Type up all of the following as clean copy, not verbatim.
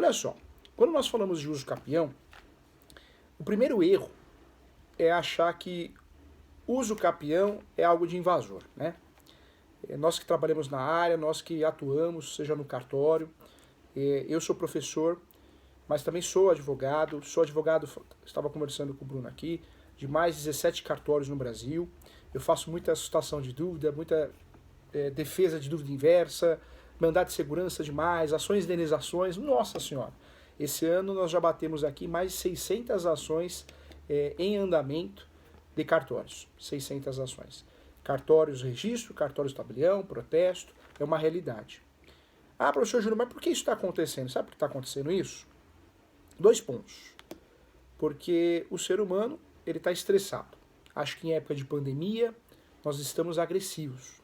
Olha só, quando nós falamos de uso capião, o primeiro erro é achar que uso capião é algo de invasor, né? Nós que trabalhamos na área, nós que atuamos, seja no cartório, eu sou professor, mas também sou advogado, estava conversando com o Bruno aqui, de mais de 17 cartórios no Brasil. Eu faço muita sustação de dúvida, muita defesa de dúvida inversa, mandado de segurança demais, ações de indenizações, nossa senhora. Esse ano nós já batemos aqui mais de 600 ações em andamento de cartórios, 600 ações. Cartórios registro, cartórios tabelião, protesto, é uma realidade. Ah, professor Júnior, mas por que isso está acontecendo? Sabe por que está acontecendo isso? 2 pontos. Porque o ser humano ele está estressado. Acho que em época de pandemia nós estamos agressivos.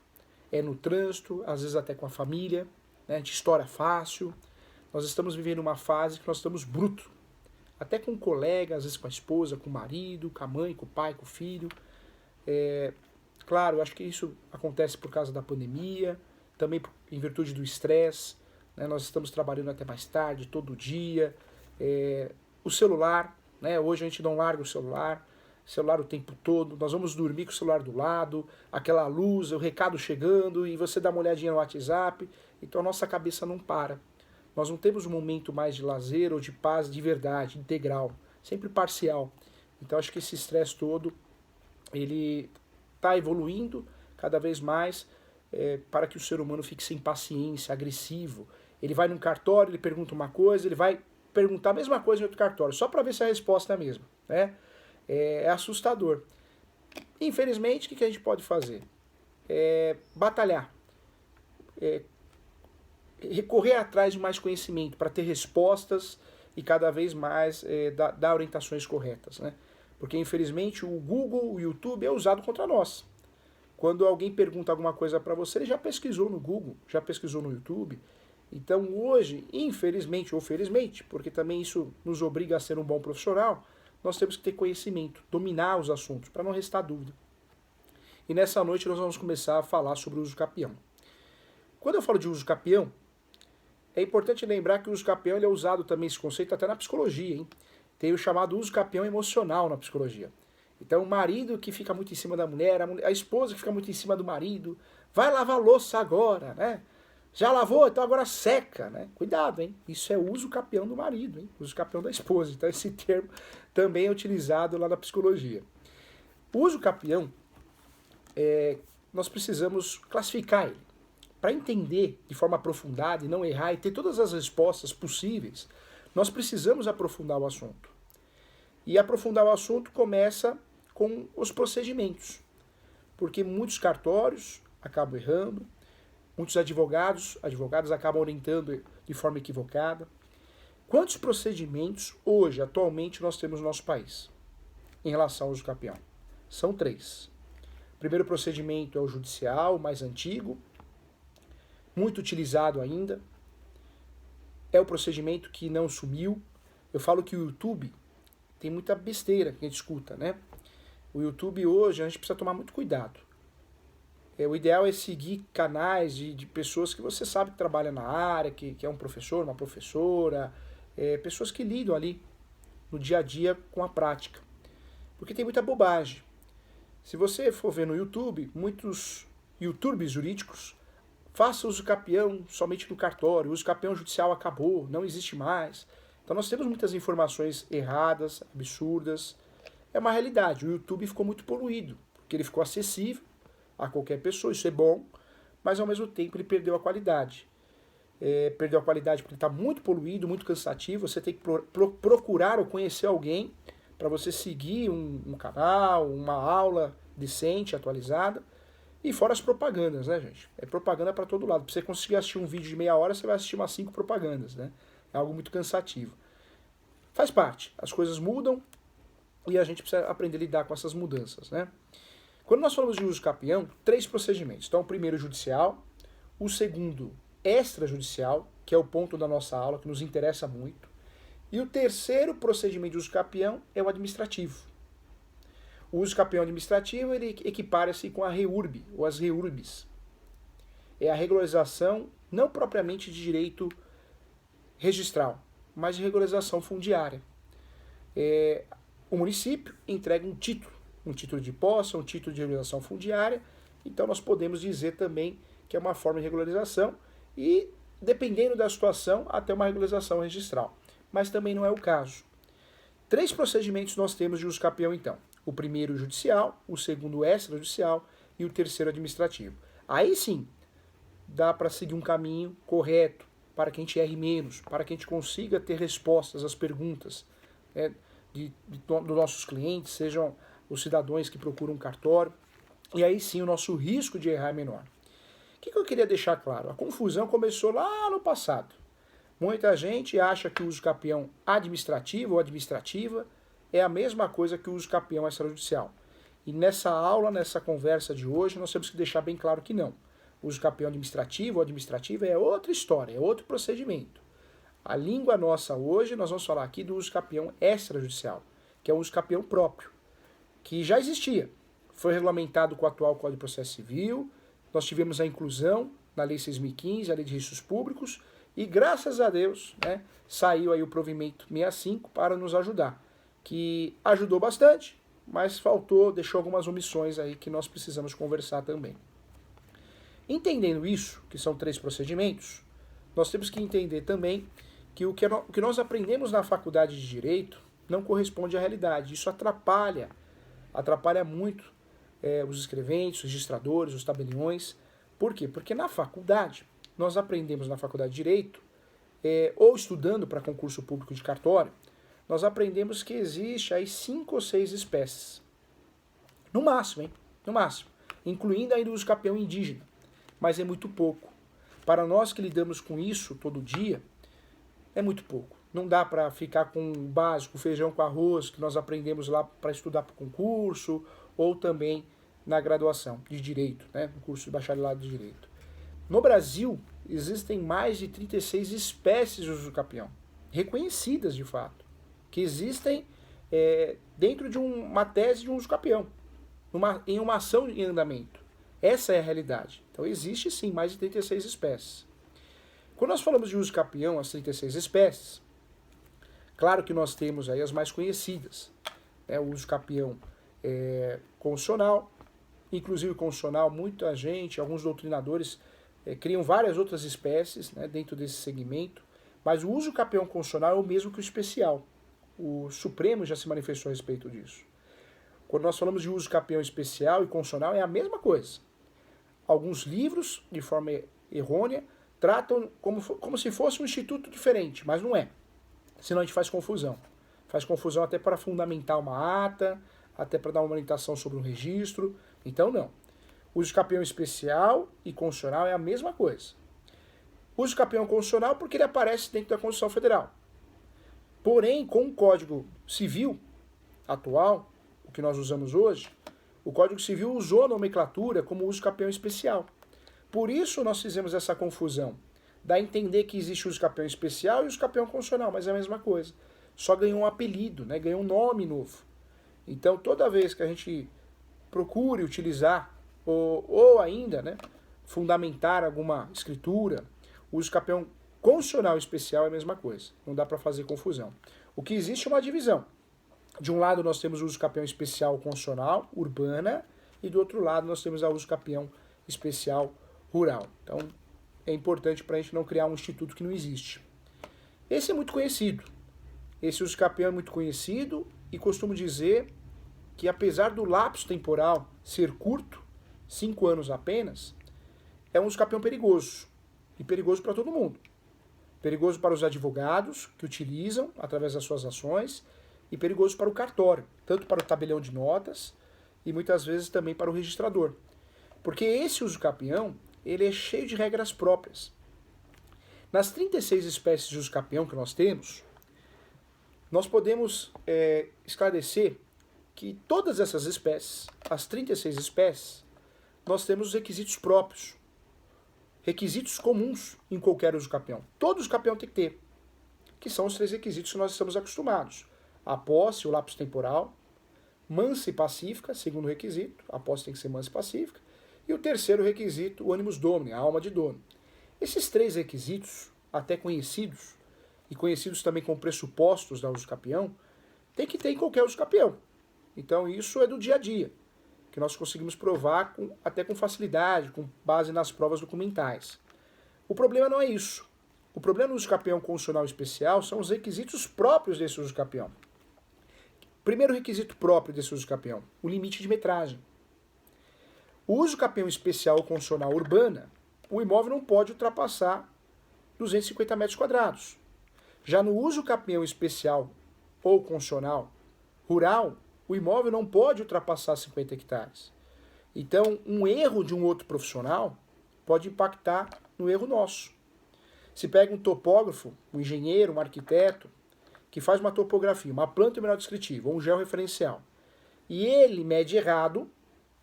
É no trânsito, às vezes até com a família, né? A gente estoura fácil. Nós estamos vivendo uma fase que nós estamos bruto. Até com o colega, às vezes com a esposa, com o marido, com a mãe, com o pai, com o filho. Claro, eu acho que isso acontece por causa da pandemia, também em virtude do estresse, né? Nós estamos trabalhando até mais tarde, todo dia. O celular, né? Hoje a gente não larga o celular o tempo todo, nós vamos dormir com o celular do lado, aquela luz, o recado chegando, e você dá uma olhadinha no WhatsApp, então a nossa cabeça não para. Nós não temos um momento mais de lazer ou de paz de verdade, integral, sempre parcial. Então acho que esse estresse todo, ele está evoluindo cada vez mais para que o ser humano fique sem paciência, agressivo. Ele vai num cartório, ele pergunta uma coisa, ele vai perguntar a mesma coisa em outro cartório, só para ver se a resposta é a mesma, né? É assustador. Infelizmente, o que a gente pode fazer? Batalhar. Recorrer atrás de mais conhecimento para ter respostas e cada vez mais dar orientações corretas, né? Porque, infelizmente, o Google, o YouTube é usado contra nós. Quando alguém pergunta alguma coisa para você, ele já pesquisou no Google, já pesquisou no YouTube. Então, hoje, infelizmente ou felizmente, porque também isso nos obriga a ser um bom profissional, nós temos que ter conhecimento, dominar os assuntos, para não restar dúvida. E nessa noite nós vamos começar a falar sobre o uso capião. Quando eu falo de uso capião, é importante lembrar que o uso capião ele é usado também, esse conceito, até na psicologia, hein? Tem o chamado uso capião emocional na psicologia. Então, o marido que fica muito em cima da mulher, a esposa que fica muito em cima do marido, vai lavar louça agora, né? Já lavou, então agora seca, né? Cuidado, hein? Isso é uso capião do marido, hein? Uso capião da esposa. Então esse termo também é utilizado lá na psicologia. O uso capião, nós precisamos classificar ele. Para entender de forma aprofundada e não errar e ter todas as respostas possíveis, nós precisamos aprofundar o assunto. E aprofundar o assunto começa com os procedimentos. Porque muitos cartórios acabam errando, muitos advogados acabam orientando de forma equivocada. Quantos procedimentos hoje, atualmente, nós temos no nosso país em relação ao uso capião? São 3. O primeiro procedimento é o judicial, o mais antigo, muito utilizado ainda. É o procedimento que não sumiu. Eu falo que o YouTube tem muita besteira que a gente escuta, né? O YouTube hoje, a gente precisa tomar muito cuidado. O ideal é seguir canais de pessoas que você sabe que trabalham na área, que é um professor, uma professora, pessoas que lidam ali no dia a dia com a prática. Porque tem muita bobagem. Se você for ver no YouTube, muitos YouTubers jurídicos façam uso capião somente no cartório, o uso capião judicial acabou, não existe mais. Então nós temos muitas informações erradas, absurdas. É uma realidade, o YouTube ficou muito poluído, porque ele ficou acessível a qualquer pessoa, isso é bom, mas ao mesmo tempo ele perdeu a qualidade. Perdeu a qualidade porque ele está muito poluído, muito cansativo, você tem que procurar ou conhecer alguém para você seguir um canal, uma aula decente, atualizada, e fora as propagandas, né, gente? É propaganda para todo lado. Para você conseguir assistir um vídeo de meia hora, você vai assistir umas 5 propagandas, né? É algo muito cansativo. Faz parte, as coisas mudam e a gente precisa aprender a lidar com essas mudanças, né? Quando nós falamos de uso capião, 3 procedimentos. Então, o primeiro judicial, o segundo extrajudicial, que é o ponto da nossa aula, que nos interessa muito, e o terceiro procedimento de uso capião é o administrativo. O uso capião administrativo, ele equipara-se com a REURB, ou as REURBs. É a regularização, não propriamente de direito registral, mas de regularização fundiária. O município entrega um título de posse, um título de regularização fundiária, então nós podemos dizer também que é uma forma de regularização e, dependendo da situação, até uma regularização registral. Mas também não é o caso. 3 procedimentos nós temos de uso capião, então. O primeiro judicial, o segundo extrajudicial e o terceiro administrativo. Aí sim, dá para seguir um caminho correto, para que a gente erre menos, para que a gente consiga ter respostas às perguntas dos nossos clientes, sejam os cidadãos que procuram um cartório, e aí sim o nosso risco de errar é menor. O que eu queria deixar claro? A confusão começou lá no passado. Muita gente acha que o uso capião administrativo ou administrativa é a mesma coisa que o uso capião extrajudicial. E nessa aula, nessa conversa de hoje, nós temos que deixar bem claro que não. O uso capião administrativo ou administrativa é outra história, é outro procedimento. A língua nossa hoje, nós vamos falar aqui do uso capião extrajudicial, que é o uso capião próprio, que já existia. Foi regulamentado com o atual Código de Processo Civil, nós tivemos a inclusão na Lei 6.015, a Lei de Registros Públicos, e graças a Deus, saiu aí o provimento 65 para nos ajudar, que ajudou bastante, mas deixou algumas omissões aí que nós precisamos conversar também. Entendendo isso, que são 3 procedimentos, nós temos que entender também que o que nós aprendemos na faculdade de Direito não corresponde à realidade. Isso atrapalha muito os escreventes, os registradores, os tabeliões. Por quê? Porque na faculdade, nós aprendemos na faculdade de Direito, ou estudando para concurso público de cartório, nós aprendemos que existe aí 5 ou 6 espécies. No máximo, No máximo. Incluindo ainda o uso capião indígena. Mas é muito pouco. Para nós que lidamos com isso todo dia, é muito pouco. Não dá para ficar com o básico, feijão com arroz, que nós aprendemos lá para estudar para o concurso, ou também na graduação de Direito, no curso de bacharelado de Direito. No Brasil, existem mais de 36 espécies de uso capião, reconhecidas de fato, que existem dentro de uma tese de uso capião, em uma ação em andamento. Essa é a realidade. Então existe sim mais de 36 espécies. Quando nós falamos de uso capião, as 36 espécies, claro que nós temos aí as mais conhecidas. O uso capião constitucional, inclusive constitucional, muita gente, alguns doutrinadores criam várias outras espécies dentro desse segmento, mas o uso capião constitucional é o mesmo que o especial. O Supremo já se manifestou a respeito disso. Quando nós falamos de uso capião especial e constitucional, é a mesma coisa. Alguns livros, de forma errônea, tratam como se fosse um instituto diferente, mas não é. Senão a gente faz confusão. Faz confusão até para fundamentar uma ata, até para dar uma orientação sobre um registro. Então, não. Uso capião especial e constitucional é a mesma coisa. Uso capião constitucional porque ele aparece dentro da Constituição Federal. Porém, com o Código Civil atual, o que nós usamos hoje, o Código Civil usou a nomenclatura como uso capião especial. Por isso nós fizemos essa confusão. Dá a entender que existe o uso capião especial e o uso capião constitucional, mas é a mesma coisa. Só ganhou um apelido, ganhou um nome novo. Então, toda vez que a gente procure utilizar ou ainda fundamentar alguma escritura, o uso capião constitucional especial é a mesma coisa. Não dá para fazer confusão. O que existe é uma divisão. De um lado nós temos o uso capião especial constitucional, urbana, e do outro lado nós temos a uso capião especial rural. Então, é importante para a gente não criar um instituto que não existe. Esse é muito conhecido. Esse uso capião é muito conhecido e costumo dizer que, apesar do lapso temporal ser curto, 5 anos apenas, é um uso capião perigoso. E perigoso para todo mundo. Perigoso para os advogados que utilizam através das suas ações e perigoso para o cartório, tanto para o tabelião de notas e muitas vezes também para o registrador. Porque esse uso capião, ele é cheio de regras próprias. Nas 36 espécies de uso capião que nós temos, nós podemos esclarecer que todas essas espécies, as 36 espécies, nós temos os requisitos próprios. Requisitos comuns em qualquer uso capião. Todo uso capião tem que ter, que são os 3 requisitos que nós estamos acostumados. A posse, o lapso temporal, mansa e pacífica, segundo requisito, a posse tem que ser mansa e pacífica, e o terceiro requisito, o animus domini, a alma de dono. Esses 3 requisitos, até conhecidos, e conhecidos também como pressupostos da usucapião, tem que ter em qualquer usucapião. Então isso é do dia a dia, que nós conseguimos provar até com facilidade, com base nas provas documentais. O problema não é isso. O problema do usucapião constitucional especial são os requisitos próprios desse usucapião. Primeiro requisito próprio desse usucapião, o limite de metragem. O usucapião especial ou constitucional urbana, o imóvel não pode ultrapassar 250 metros quadrados. Já no usucapião especial ou constitucional rural, o imóvel não pode ultrapassar 50 hectares. Então, um erro de um outro profissional pode impactar no erro nosso. Se pega um topógrafo, um engenheiro, um arquiteto, que faz uma topografia, uma planta mineral descritiva, ou um georreferencial, e ele mede errado,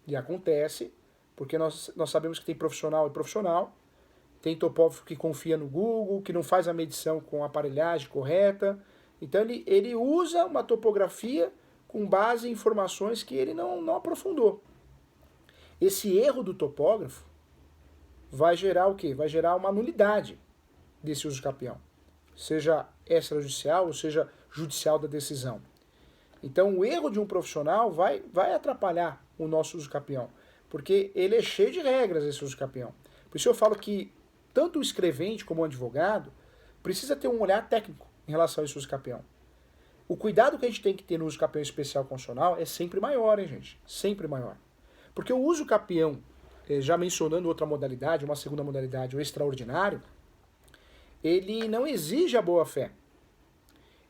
e acontece, porque nós sabemos que tem profissional e profissional, tem topógrafo que confia no Google, que não faz a medição com a aparelhagem correta, então ele usa uma topografia com base em informações que ele não aprofundou. Esse erro do topógrafo vai gerar o quê? Vai gerar uma nulidade desse usucapião, seja extrajudicial ou seja judicial da decisão. Então o erro de um profissional vai atrapalhar o nosso usucapião, porque ele é cheio de regras, esse usucapião. Por isso eu falo que tanto o escrevente como o advogado precisa ter um olhar técnico em relação a esse usucapião. O cuidado que a gente tem que ter no usucapião especial constitucional é sempre maior, hein, gente? Sempre maior. Porque o usucapião, já mencionando outra modalidade, uma segunda modalidade, o extraordinário, ele não exige a boa-fé.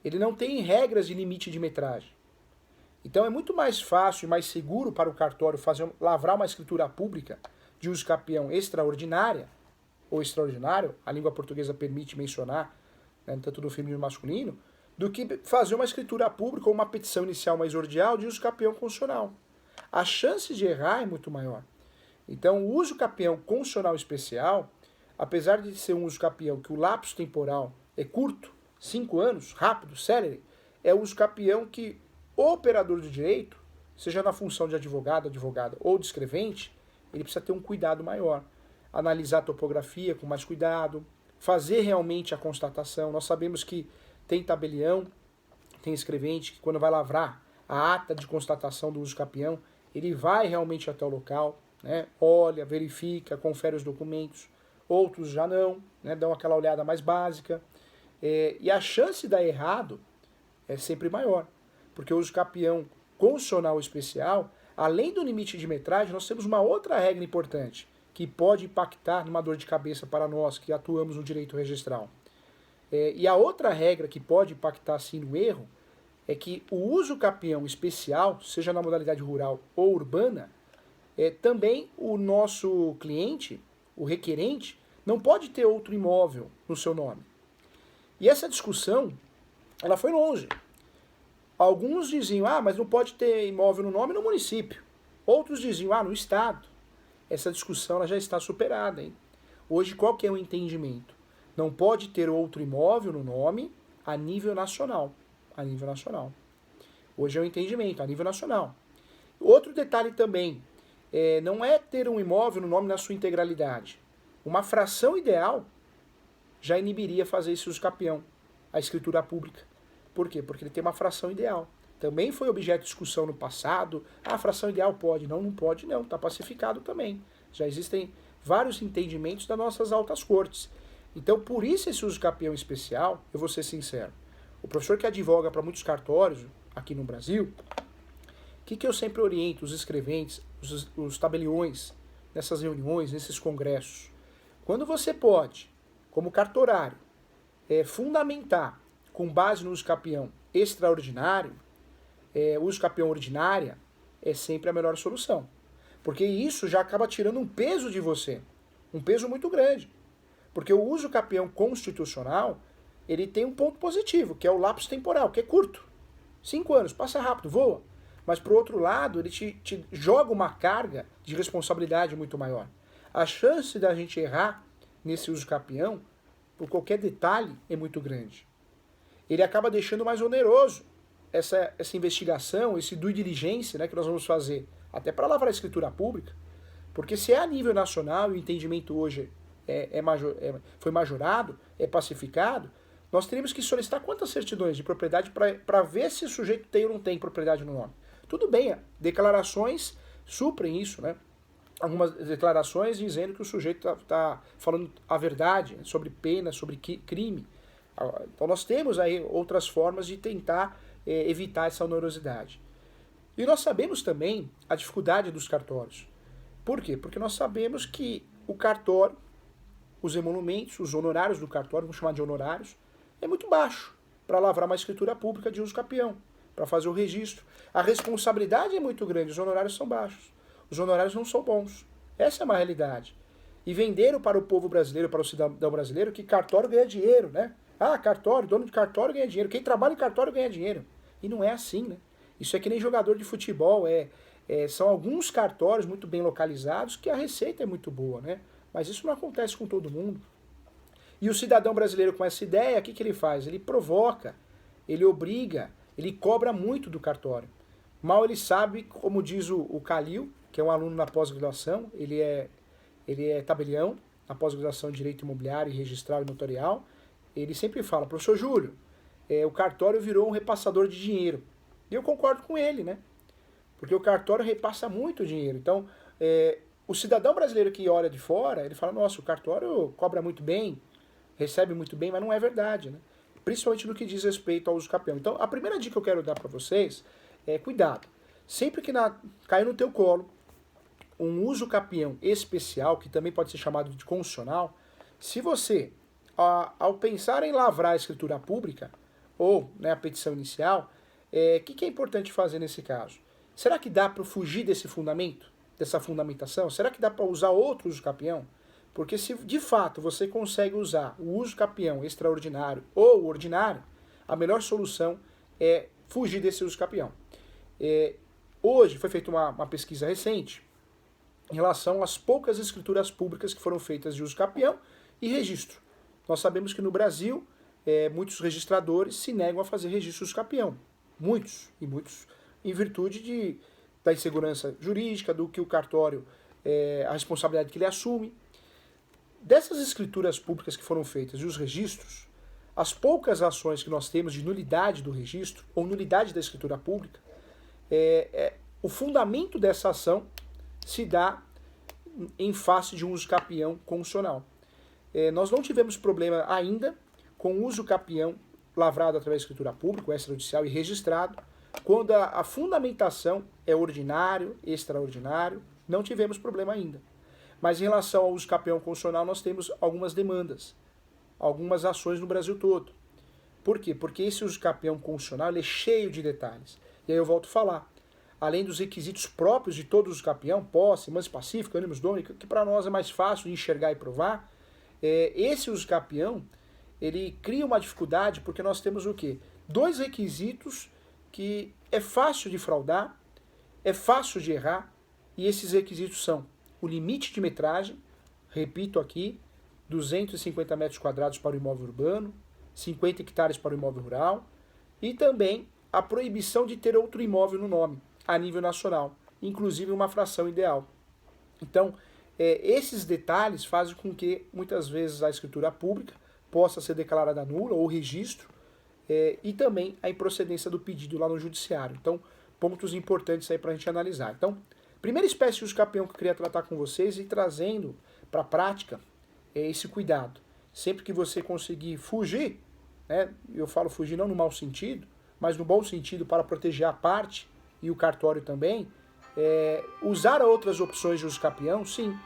Ele não tem regras de limite de metragem. Então é muito mais fácil e mais seguro para o cartório lavrar uma escritura pública de usucapião extraordinária ou extraordinário, a língua portuguesa permite mencionar, né, tanto no feminino como no masculino, do que fazer uma escritura pública ou uma petição inicial mais ordial de usucapião constitucional. A chance de errar é muito maior. Então o usucapião constitucional especial, apesar de ser um usucapião que o lapso temporal é curto, 5 anos, rápido, célere, é o usucapião que o operador do direito, seja na função de advogado, advogada ou de escrevente, ele precisa ter um cuidado maior. Analisar a topografia com mais cuidado, fazer realmente a constatação. Nós sabemos que tem tabelião, tem escrevente que quando vai lavrar a ata de constatação do usucapião, ele vai realmente até o local, né, olha, verifica, confere os documentos. Outros já não, né, dão aquela olhada mais básica. E a chance de dar errado é sempre maior, porque o usucapião constitucional especial, além do limite de metragem, nós temos uma outra regra importante, que pode impactar numa dor de cabeça para nós que atuamos no direito registral. E a outra regra que pode impactar sim no erro é que o usucapião especial, seja na modalidade rural ou urbana, também o nosso cliente, o requerente, não pode ter outro imóvel no seu nome. E essa discussão, ela foi longe. Alguns diziam, mas não pode ter imóvel no nome no município. Outros diziam, no estado. Essa discussão ela já está superada, hein? Hoje, qual que é o entendimento? Não pode ter outro imóvel no nome a nível nacional. A nível nacional. Hoje é o entendimento, a nível nacional. Outro detalhe também, não é ter um imóvel no nome na sua integralidade. Uma fração ideal já inibiria fazer esse usucapião, a escritura pública. Por quê? Porque ele tem uma fração ideal. Também foi objeto de discussão no passado. A fração ideal pode. Não pode não. Está pacificado também. Já existem vários entendimentos das nossas altas cortes. Então, por isso esse usucapião especial, eu vou ser sincero, o professor que advoga para muitos cartórios aqui no Brasil, o que eu sempre oriento os escreventes, os tabeliões, nessas reuniões, nesses congressos? Quando você pode, como cartorário, fundamentar com base no usucapião extraordinário, usucapião ordinária, é sempre a melhor solução. Porque isso já acaba tirando um peso de você, um peso muito grande. Porque o usucapião constitucional, ele tem um ponto positivo, que é o lapso temporal, que é curto. 5 anos, passa rápido, voa. Mas, por outro lado, ele te joga uma carga de responsabilidade muito maior. A chance da gente errar nesse usucapião, por qualquer detalhe, é muito grande. Ele acaba deixando mais oneroso essa investigação, esse due diligence, né, que nós vamos fazer, até para lavrar a escritura pública, porque se é a nível nacional e o entendimento hoje foi majorado, é pacificado, nós teríamos que solicitar quantas certidões de propriedade para ver se o sujeito tem ou não tem propriedade no nome. Tudo bem, declarações suprem isso, né? Algumas declarações dizendo que o sujeito está falando a verdade sobre pena, sobre crime. Então nós temos aí outras formas de tentar evitar essa onerosidade. E nós sabemos também a dificuldade dos cartórios. Por quê? Porque nós sabemos que o cartório, os emolumentos, os honorários do cartório, vamos chamar de honorários, é muito baixo para lavrar uma escritura pública de uso capião, para fazer o registro. A responsabilidade é muito grande, os honorários são baixos. Os honorários não são bons. Essa é uma realidade. E venderam para o povo brasileiro, para o cidadão brasileiro, que cartório ganha dinheiro, né? Ah, cartório, dono de cartório ganha dinheiro. Quem trabalha em cartório ganha dinheiro. E não é assim, né? Isso é que nem jogador de futebol. São alguns cartórios muito bem localizados que a receita é muito boa, né? Mas isso não acontece com todo mundo. E o cidadão brasileiro com essa ideia, o que ele faz? Ele provoca, ele obriga, ele cobra muito do cartório. Mal ele sabe, como diz o Calil, que é um aluno na pós-graduação, ele é tabelião, na pós-graduação em Direito Imobiliário, Registral e Notarial. Ele sempre fala, professor Júlio, o cartório virou um repassador de dinheiro. E eu concordo com ele, né? Porque o cartório repassa muito dinheiro. Então, o cidadão brasileiro que olha de fora, ele fala, nossa, o cartório cobra muito bem, recebe muito bem, mas não é verdade, né? Principalmente no que diz respeito ao uso capião. Então, a primeira dica que eu quero dar para vocês é cuidado. Sempre que cair no teu colo um uso capião especial, que também pode ser chamado de constitucional, se você, ao pensar em lavrar a escritura pública, ou a petição inicial, o que é importante fazer nesse caso? Será que dá para fugir desse fundamento, dessa fundamentação? Será que dá para usar outro uso capião? Porque se de fato você consegue usar o uso capião extraordinário ou ordinário, a melhor solução é fugir desse uso capião. Hoje foi feita uma pesquisa recente em relação às poucas escrituras públicas que foram feitas de uso capião e registro. Nós sabemos que no Brasil, muitos registradores se negam a fazer registros capião. Muitos em virtude da insegurança jurídica, do que o cartório, a responsabilidade que ele assume. Dessas escrituras públicas que foram feitas e os registros, as poucas ações que nós temos de nulidade do registro ou nulidade da escritura pública, o fundamento dessa ação se dá em face de um uso capião constitucional. Nós não tivemos problema ainda com o uso capião lavrado através da escritura pública, extrajudicial e registrado, quando a fundamentação é ordinário, extraordinário, não tivemos problema ainda. Mas em relação ao uso capião constitucional, nós temos algumas demandas, algumas ações no Brasil todo. Por quê? Porque esse uso capião constitucional ele é cheio de detalhes. E aí eu volto a falar. Além dos requisitos próprios de todos os capião, posse, manso pacífico, ânimos domini, que para nós é mais fácil de enxergar e provar, esse uso capião, ele cria uma dificuldade porque nós temos o quê? Dois requisitos que é fácil de fraudar, é fácil de errar, e esses requisitos são o limite de metragem, repito aqui, 250 metros quadrados para o imóvel urbano, 50 hectares para o imóvel rural, e também a proibição de ter outro imóvel no nome, a nível nacional, inclusive uma fração ideal. Então, esses detalhes fazem com que, muitas vezes, a escritura pública possa ser declarada nula, ou registro, e também a improcedência do pedido lá no judiciário. Então, pontos importantes aí para a gente analisar. Então, primeira espécie de uso capião que eu queria tratar com vocês e trazendo para a prática é esse cuidado. Sempre que você conseguir fugir, eu falo fugir não no mau sentido, mas no bom sentido para proteger a parte e o cartório também, usar outras opções de uso capião, sim,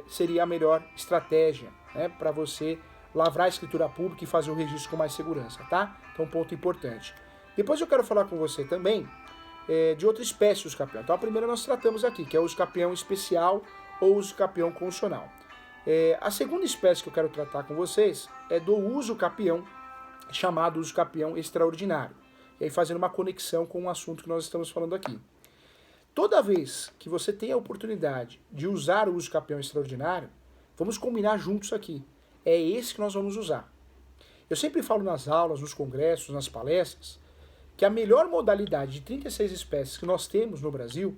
seria a melhor estratégia para você lavrar a escritura pública e fazer o registro com mais segurança, tá? Então, ponto importante. Depois eu quero falar com você também de outra espécie de uso capião. Então, a primeira nós tratamos aqui, que é o uso capião especial ou uso capião constitucional. A segunda espécie que eu quero tratar com vocês é do uso capião, chamado uso capião extraordinário. E aí fazendo uma conexão com o assunto que nós estamos falando aqui. Toda vez que você tem a oportunidade de usar o uso capião extraordinário, vamos combinar juntos aqui. É esse que nós vamos usar. Eu sempre falo nas aulas, nos congressos, nas palestras, que a melhor modalidade de 36 espécies que nós temos no Brasil,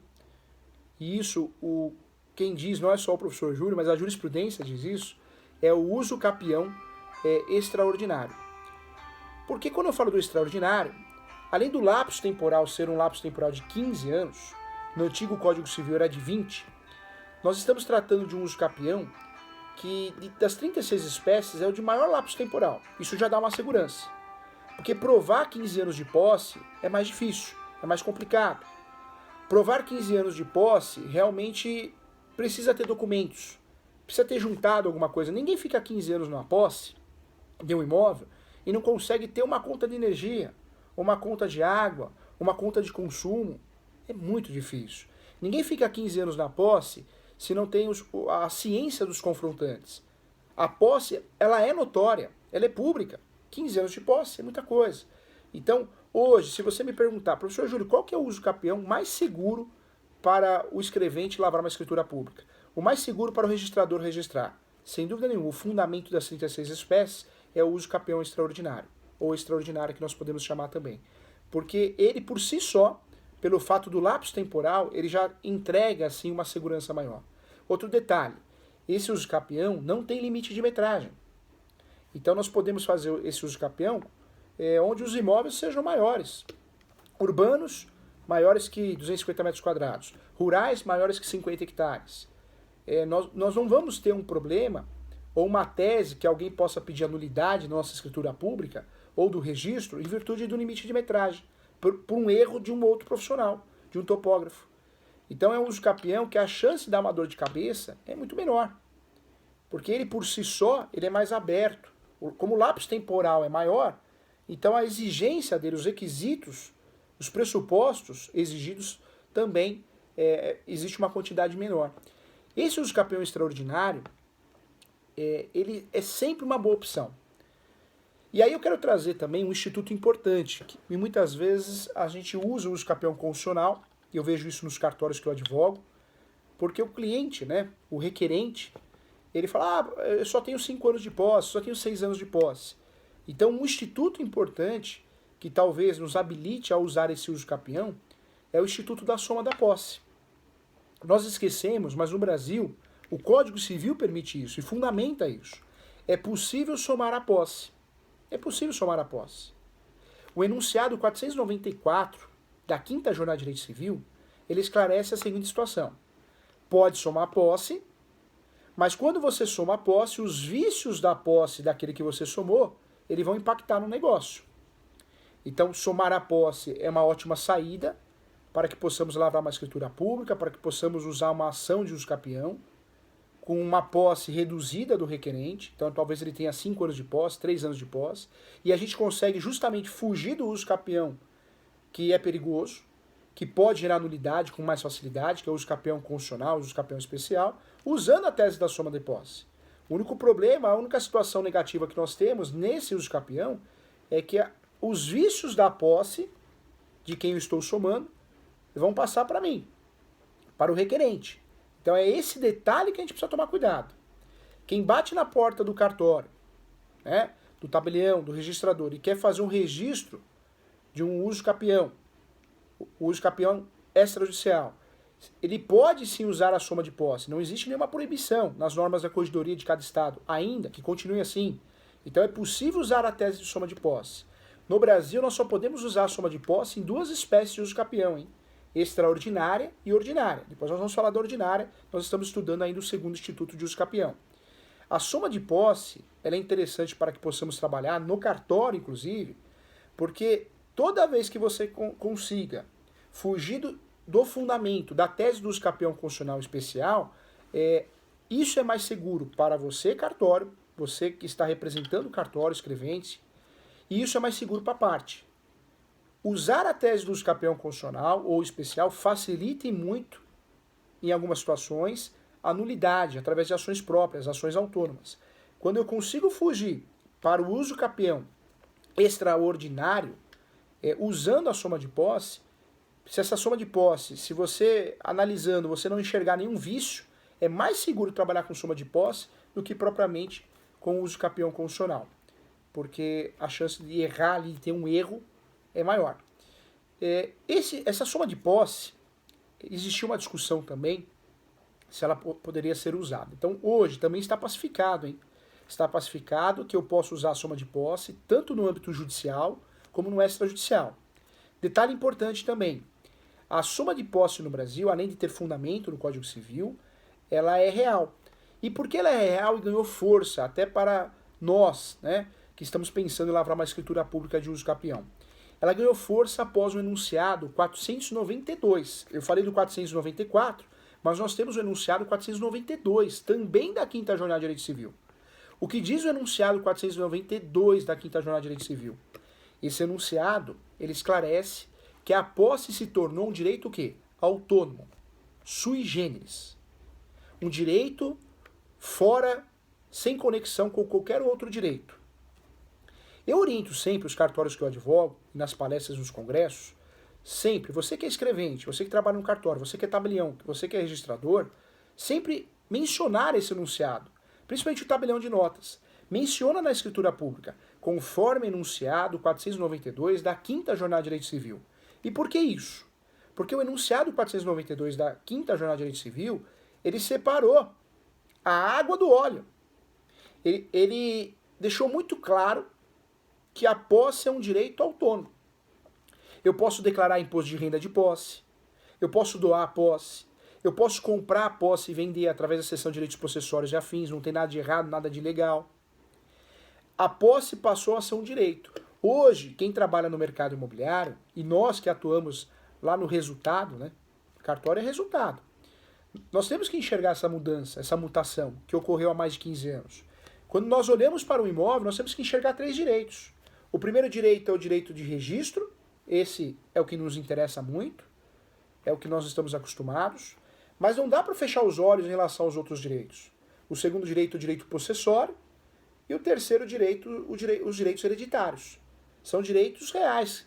e isso quem diz não é só o professor Júlio, mas a jurisprudência diz isso, é o uso capião extraordinário. Porque quando eu falo do extraordinário, além do lapso temporal ser um lapso temporal de 15 anos, no antigo Código Civil era de 20, nós estamos tratando de um uso capião que das 36 espécies é o de maior lapso temporal. Isso já dá uma segurança. Porque provar 15 anos de posse é mais difícil, é mais complicado. Provar 15 anos de posse realmente precisa ter documentos, precisa ter juntado alguma coisa. Ninguém fica 15 anos numa posse de um imóvel e não consegue ter uma conta de energia, uma conta de água, uma conta de consumo. É muito difícil. Ninguém fica 15 anos na posse se não tem a ciência dos confrontantes. A posse, ela é notória, ela é pública. 15 anos de posse é muita coisa. Então, hoje, se você me perguntar, professor Júlio, qual que é o uso capião mais seguro para o escrevente lavrar uma escritura pública? O mais seguro para o registrador registrar? Sem dúvida nenhuma, o fundamento das 36 espécies é o uso capião extraordinário, ou extraordinário que nós podemos chamar também. Porque ele, por si só, pelo fato do lapso temporal, ele já entrega assim uma segurança maior. Outro detalhe, esse uso capião não tem limite de metragem. Então nós podemos fazer esse uso capião onde os imóveis sejam maiores. Urbanos, maiores que 250 metros quadrados. Rurais, maiores que 50 hectares. Nós não vamos ter um problema ou uma tese que alguém possa pedir a nulidade na nossa escritura pública ou do registro em virtude do limite de metragem, por um erro de um outro profissional, de um topógrafo. Então é um uso capião que a chance de dar uma dor de cabeça é muito menor, porque ele por si só ele é mais aberto. Como o lapso temporal é maior, então a exigência dele, os requisitos, os pressupostos exigidos também existe uma quantidade menor. Esse uso capião extraordinário, ele é sempre uma boa opção. E aí eu quero trazer também um instituto importante, que muitas vezes a gente usa o uso capião constitucional, e eu vejo isso nos cartórios que eu advogo, porque o cliente, né, o requerente, ele fala, eu só tenho 5 anos de posse, só tenho 6 anos de posse. Então um instituto importante, que talvez nos habilite a usar esse uso capião, é o Instituto da Soma da Posse. Nós esquecemos, mas no Brasil, o Código Civil permite isso e fundamenta isso. É possível somar a posse. É possível somar a posse. O enunciado 494 da 5ª Jornada de Direito Civil, ele esclarece a seguinte situação. Pode somar a posse, mas quando você soma a posse, os vícios da posse daquele que você somou, eles vão impactar no negócio. Então, somar a posse é uma ótima saída para que possamos lavrar uma escritura pública, para que possamos usar uma ação de uso capião, com uma posse reduzida do requerente, então talvez ele tenha 5 anos de posse, 3 anos de posse, e a gente consegue justamente fugir do uso capião, que é perigoso, que pode gerar nulidade com mais facilidade, que é o uso capião constitucional, o uso capião especial, usando a tese da soma de posse. O único problema, a única situação negativa que nós temos nesse uso capião é que os vícios da posse, de quem eu estou somando, vão passar para mim, para o requerente. Então é esse detalhe que a gente precisa tomar cuidado. Quem bate na porta do cartório, né, do tabelião, do registrador, e quer fazer um registro de um uso capião, o uso capião extrajudicial, ele pode sim usar a soma de posse. Não existe nenhuma proibição nas normas da corregedoria de cada estado, ainda que continue assim. Então é possível usar a tese de soma de posse. No Brasil, nós só podemos usar a soma de posse em 2 espécies de uso capião, hein? Extraordinária e ordinária. Depois nós vamos falar da ordinária, nós estamos estudando ainda o 2º Instituto de Uso Capião. A soma de posse, ela é interessante para que possamos trabalhar no cartório, inclusive, porque toda vez que você consiga fugir do fundamento da tese do uso capião constitucional especial, isso é mais seguro para você, cartório, você que está representando o cartório, escrevente, e isso é mais seguro para a parte. Usar a tese do uso capião constitucional ou especial facilita muito, em algumas situações, a nulidade através de ações próprias, ações autônomas. Quando eu consigo fugir para o uso capião extraordinário, usando a soma de posse, se essa soma de posse, se você analisando, você não enxergar nenhum vício, é mais seguro trabalhar com soma de posse do que propriamente com o uso capião constitucional. Porque a chance de errar ali, de ter um erro, é maior. Essa soma de posse, existia uma discussão também se ela poderia ser usada. Então hoje também está pacificado, hein? está pacificado que eu posso usar a soma de posse tanto no âmbito judicial como no extrajudicial. Detalhe importante também, a soma de posse no Brasil, além de ter fundamento no Código Civil, ela é real. E por que ela é real e ganhou força, até para nós, né, que estamos pensando em lavrar uma escritura pública de uso capião? Ela ganhou força após o enunciado 492. Eu falei do 494, mas nós temos o enunciado 492, também da Quinta Jornada de Direito Civil. O que diz o enunciado 492 da Quinta Jornada de Direito Civil? Esse enunciado, ele esclarece que a posse se tornou um direito o quê? Autônomo, sui generis. Um direito fora, sem conexão com qualquer outro direito. Eu oriento sempre os cartórios que eu advogo, nas palestras nos congressos, sempre, você que é escrevente, você que trabalha no cartório, você que é tabelião, você que é registrador, sempre mencionar esse enunciado, principalmente o tabelião de notas. Menciona na escritura pública, conforme enunciado 492 da Quinta Jornada de Direito Civil. E por que isso? Porque o enunciado 492 da Quinta Jornada de Direito Civil, ele separou a água do óleo. Ele deixou muito claro que a posse é um direito autônomo. Eu posso declarar imposto de renda de posse, eu posso doar a posse, eu posso comprar a posse e vender através da seção de direitos possessórios e afins, não tem nada de errado, nada de ilegal. A posse passou a ser um direito. Hoje, quem trabalha no mercado imobiliário, e nós que atuamos lá no resultado, né? Cartório é resultado. Nós temos que enxergar essa mudança, essa mutação que ocorreu há mais de 15 anos. Quando nós olhamos para o imóvel, nós temos que enxergar 3 direitos. O primeiro direito é o direito de registro, esse é o que nos interessa muito, é o que nós estamos acostumados, mas não dá para fechar os olhos em relação aos outros direitos. O segundo direito é o direito possessório, e o terceiro direito, os direitos hereditários. São direitos reais.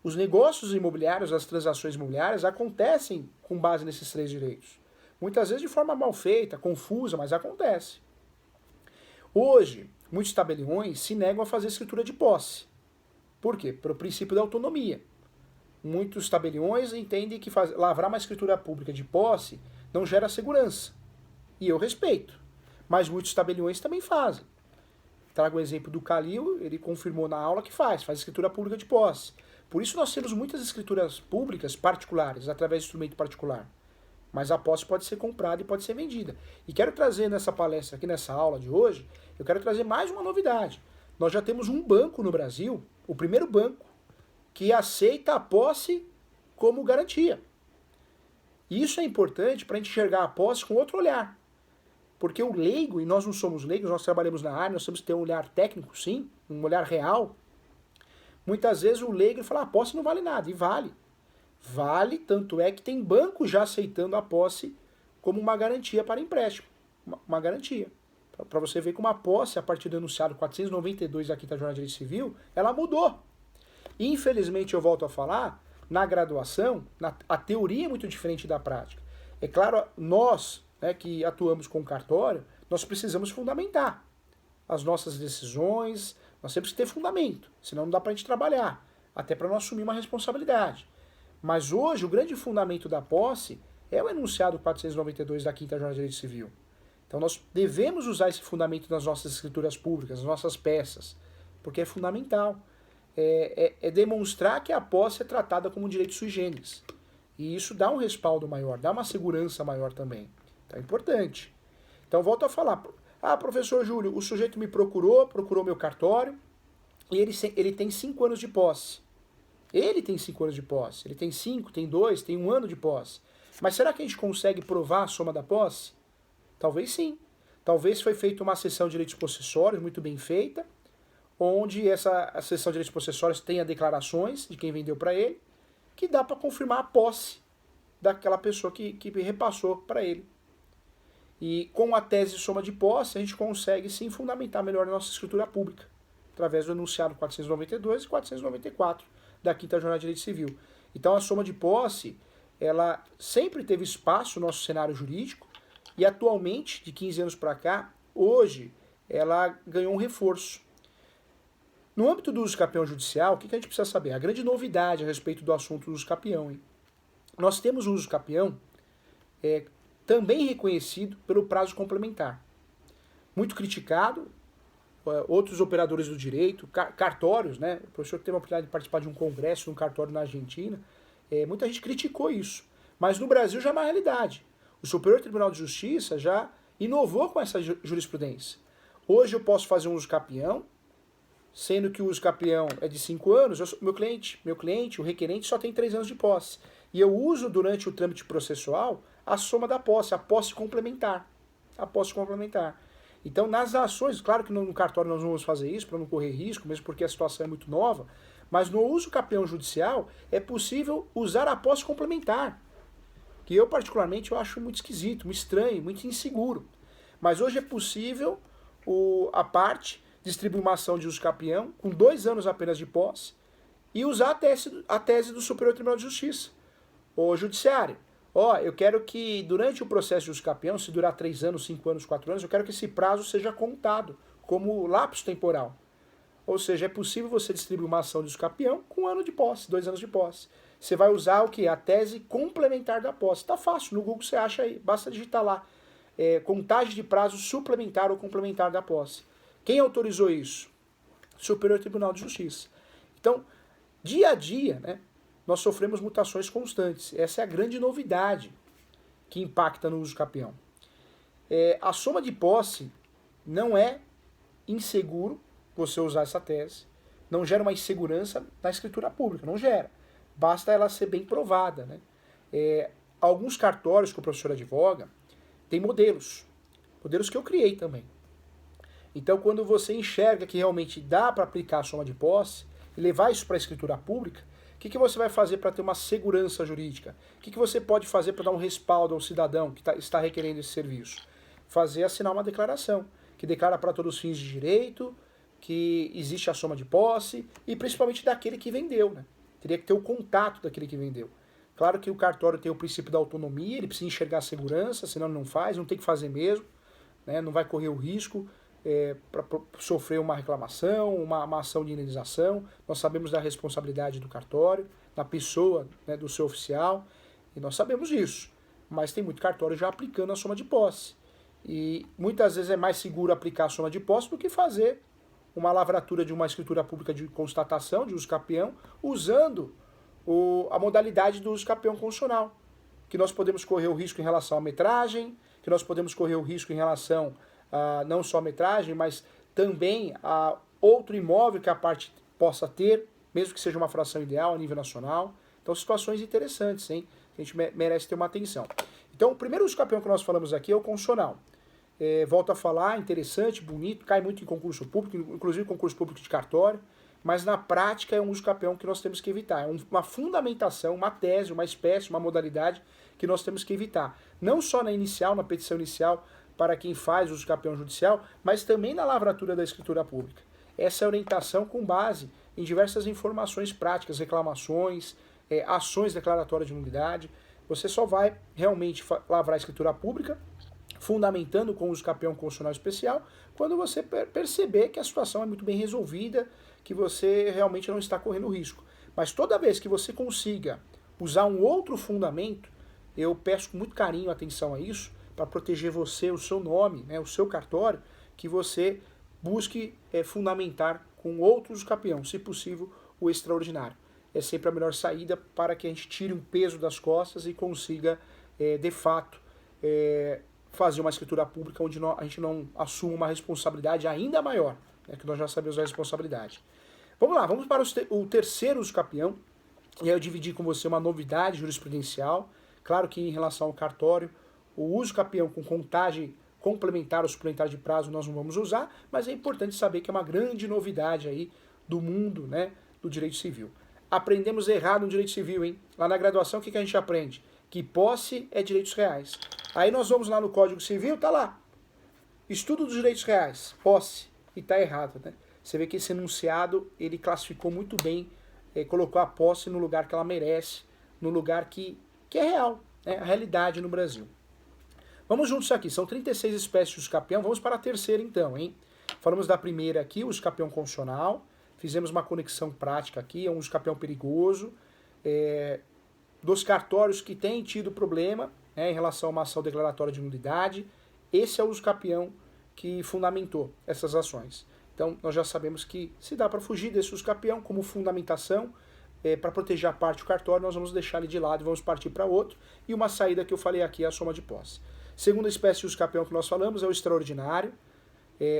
Os negócios imobiliários, as transações imobiliárias acontecem com base nesses 3 direitos. Muitas vezes de forma mal feita, confusa, mas acontece. Hoje, muitos tabeliões se negam a fazer escritura de posse. Por quê? Pelo princípio da autonomia. Muitos tabeliões entendem que lavrar uma escritura pública de posse não gera segurança. E eu respeito. Mas muitos tabeliões também fazem. Trago o exemplo do Calil, ele confirmou na aula que faz escritura pública de posse. Por isso nós temos muitas escrituras públicas particulares, através de instrumento particular. Mas a posse pode ser comprada e pode ser vendida. E quero trazer nessa palestra, aqui nessa aula de hoje, eu quero trazer mais uma novidade. Nós já temos um banco no Brasil, o primeiro banco, que aceita a posse como garantia. E isso é importante para a gente enxergar a posse com outro olhar. Porque o leigo, e nós não somos leigos, nós trabalhamos na área, nós temos que ter um olhar técnico, sim, um olhar real. Muitas vezes o leigo fala, a posse não vale nada, e vale. Vale, tanto é que tem banco já aceitando a posse como uma garantia para empréstimo. Uma garantia. Para você ver como a posse, a partir do enunciado 492 da Quinta Jornada de Direito Civil, ela mudou. Infelizmente, eu volto a falar, na graduação, a teoria é muito diferente da prática. É claro, nós, né, que atuamos com cartório, nós precisamos fundamentar as nossas decisões, nós temos que ter fundamento, senão não dá para a gente trabalhar, até para não assumir uma responsabilidade. Mas hoje, o grande fundamento da posse é o enunciado 492 da Quinta Jornada de Direito Civil. Então nós devemos usar esse fundamento nas nossas escrituras públicas, nas nossas peças, porque é fundamental. É demonstrar que a posse é tratada como um direito sui generis. E isso dá um respaldo maior, dá uma segurança maior também. Então é importante. Então volto a falar. Ah, professor Júlio, o sujeito me procurou meu cartório, e ele tem 5 anos de posse. Ele tem 5 anos de posse. Ele tem 5, tem 2, tem 1 ano de posse. Mas será que a gente consegue provar a soma da posse? Talvez sim. Talvez foi feita uma sessão de direitos possessórios muito bem feita, onde a sessão de direitos possessórios tenha declarações de quem vendeu para ele, que dá para confirmar a posse daquela pessoa que repassou para ele. E com a tese de soma de posse, a gente consegue sim fundamentar melhor a nossa escritura pública, através do enunciado 492 e 494 da Quinta Jornada de Direito Civil. Então a soma de posse, ela sempre teve espaço no nosso cenário jurídico, e atualmente, de 15 anos para cá, hoje, ela ganhou um reforço. No âmbito do uso capião judicial, o que a gente precisa saber? A grande novidade a respeito do assunto do uso capião. Hein? Nós temos o uso capião também reconhecido pelo prazo complementar. Muito criticado, outros operadores do direito, cartórios, né? O professor teve a oportunidade de participar de um congresso, de um cartório na Argentina. Muita gente criticou isso. Mas no Brasil já é uma realidade. O Superior Tribunal de Justiça já inovou com essa jurisprudência. Hoje eu posso fazer um uso capião, sendo que o uso capião é de 5 anos, meu cliente, o requerente, só tem 3 anos de posse. E eu uso durante o trâmite processual a soma da posse, a posse complementar. A posse complementar. Então, nas ações, claro que no cartório nós não vamos fazer isso para não correr risco, mesmo porque a situação é muito nova, mas no uso capião judicial é possível usar a posse complementar, que eu particularmente eu acho muito esquisito, muito estranho, muito inseguro. Mas hoje é possível a parte distribuir uma ação de uso capião com 2 anos apenas de posse e usar a tese do Superior Tribunal de Justiça. O judiciário, eu quero que durante o processo de uso capião, se durar 3 anos, 5 anos, 4 anos, eu quero que esse prazo seja contado como lapso temporal. Ou seja, é possível você distribuir uma ação de uso capião com 1 ano de posse, 2 anos de posse. Você vai usar o que? A tese complementar da posse. Tá fácil, no Google você acha aí, basta digitar lá. Contagem de prazo suplementar ou complementar da posse. Quem autorizou isso? Superior Tribunal de Justiça. Então, dia a dia, né, nós sofremos mutações constantes. Essa é a grande novidade que impacta no uso capião. A soma de posse não é inseguro você usar essa tese, não gera uma insegurança na escritura pública, não gera. Basta ela ser bem provada. Né? Alguns cartórios que o professor advoga tem modelos que eu criei também. Então, quando você enxerga que realmente dá para aplicar a soma de posse e levar isso para a escritura pública, o que você vai fazer para ter uma segurança jurídica? O que você pode fazer para dar um respaldo ao cidadão que está requerendo esse serviço? Assinar uma declaração, que declara para todos os fins de direito, que existe a soma de posse, e principalmente daquele que vendeu. Né? Teria que ter o contato daquele que vendeu. Claro que o cartório tem o princípio da autonomia, ele precisa enxergar a segurança, senão ele não faz, não tem que fazer mesmo, né? Não vai correr o risco para sofrer uma reclamação, uma ação de indenização. Nós sabemos da responsabilidade do cartório, da pessoa, né, do seu oficial, e nós sabemos disso. Mas tem muito cartório já aplicando a soma de posse. E muitas vezes é mais seguro aplicar a soma de posse do que fazer uma lavratura de uma escritura pública de constatação, de uso capião, usando a modalidade do uso capião constitucional. Que nós podemos correr o risco em relação à metragem, que nós podemos correr o risco em relação a não só a metragem, mas também a outro imóvel que a parte possa ter, mesmo que seja uma fração ideal a nível nacional. Então, situações interessantes, hein? A gente merece ter uma atenção. Então, o primeiro uso capião que nós falamos aqui é o constitucional. Volto a falar, interessante, bonito, cai muito em concurso público, inclusive concurso público de cartório, mas na prática é um uso capião que nós temos que evitar. É uma fundamentação, uma tese, uma espécie, uma modalidade que nós temos que evitar. Não só na inicial, na petição inicial, para quem faz uso capião judicial, mas também na lavratura da escritura pública. Essa é a orientação com base em diversas informações práticas, reclamações, ações declaratórias de nulidade. Você só vai realmente lavrar a escritura pública, fundamentando com o uso capião constitucional especial, quando você perceber que a situação é muito bem resolvida, que você realmente não está correndo risco. Mas toda vez que você consiga usar um outro fundamento, eu peço com muito carinho atenção a isso, para proteger você, o seu nome, né, o seu cartório, que você busque fundamentar com outro uso capião, se possível, o extraordinário. É sempre a melhor saída para que a gente tire um peso das costas e consiga, de fato, fazer uma escritura pública onde a gente não assuma uma responsabilidade ainda maior, né, que nós já sabemos a responsabilidade. Vamos lá, vamos para o terceiro uso capião, e aí eu dividi com você uma novidade jurisprudencial. Claro que em relação ao cartório, o uso capião com contagem complementar ou suplementar de prazo nós não vamos usar, mas é importante saber que é uma grande novidade aí do mundo, né, do direito civil. Aprendemos errado no direito civil, hein? Lá na graduação, o que a gente aprende? Que posse é direitos reais. Aí nós vamos lá no Código Civil, tá lá. Estudo dos direitos reais, posse, e tá errado, né? Você vê que esse enunciado, ele classificou muito bem, colocou a posse no lugar que ela merece, no lugar que é real, né? A realidade no Brasil. Vamos juntos aqui, são 36 espécies de uso capião, vamos para a terceira então, hein? Falamos da primeira aqui, o uso capião constitucional, fizemos uma conexão prática aqui, é um uso capião perigoso, dos cartórios que têm tido problema, né, em relação a uma ação declaratória de nulidade, esse é o uso capião que fundamentou essas ações. Então, nós já sabemos que se dá para fugir desse uso capião como fundamentação, para proteger a parte do cartório, nós vamos deixar ele de lado e vamos partir para outro. E uma saída que eu falei aqui é a soma de posse. Segunda espécie de uso capião que nós falamos é o extraordinário.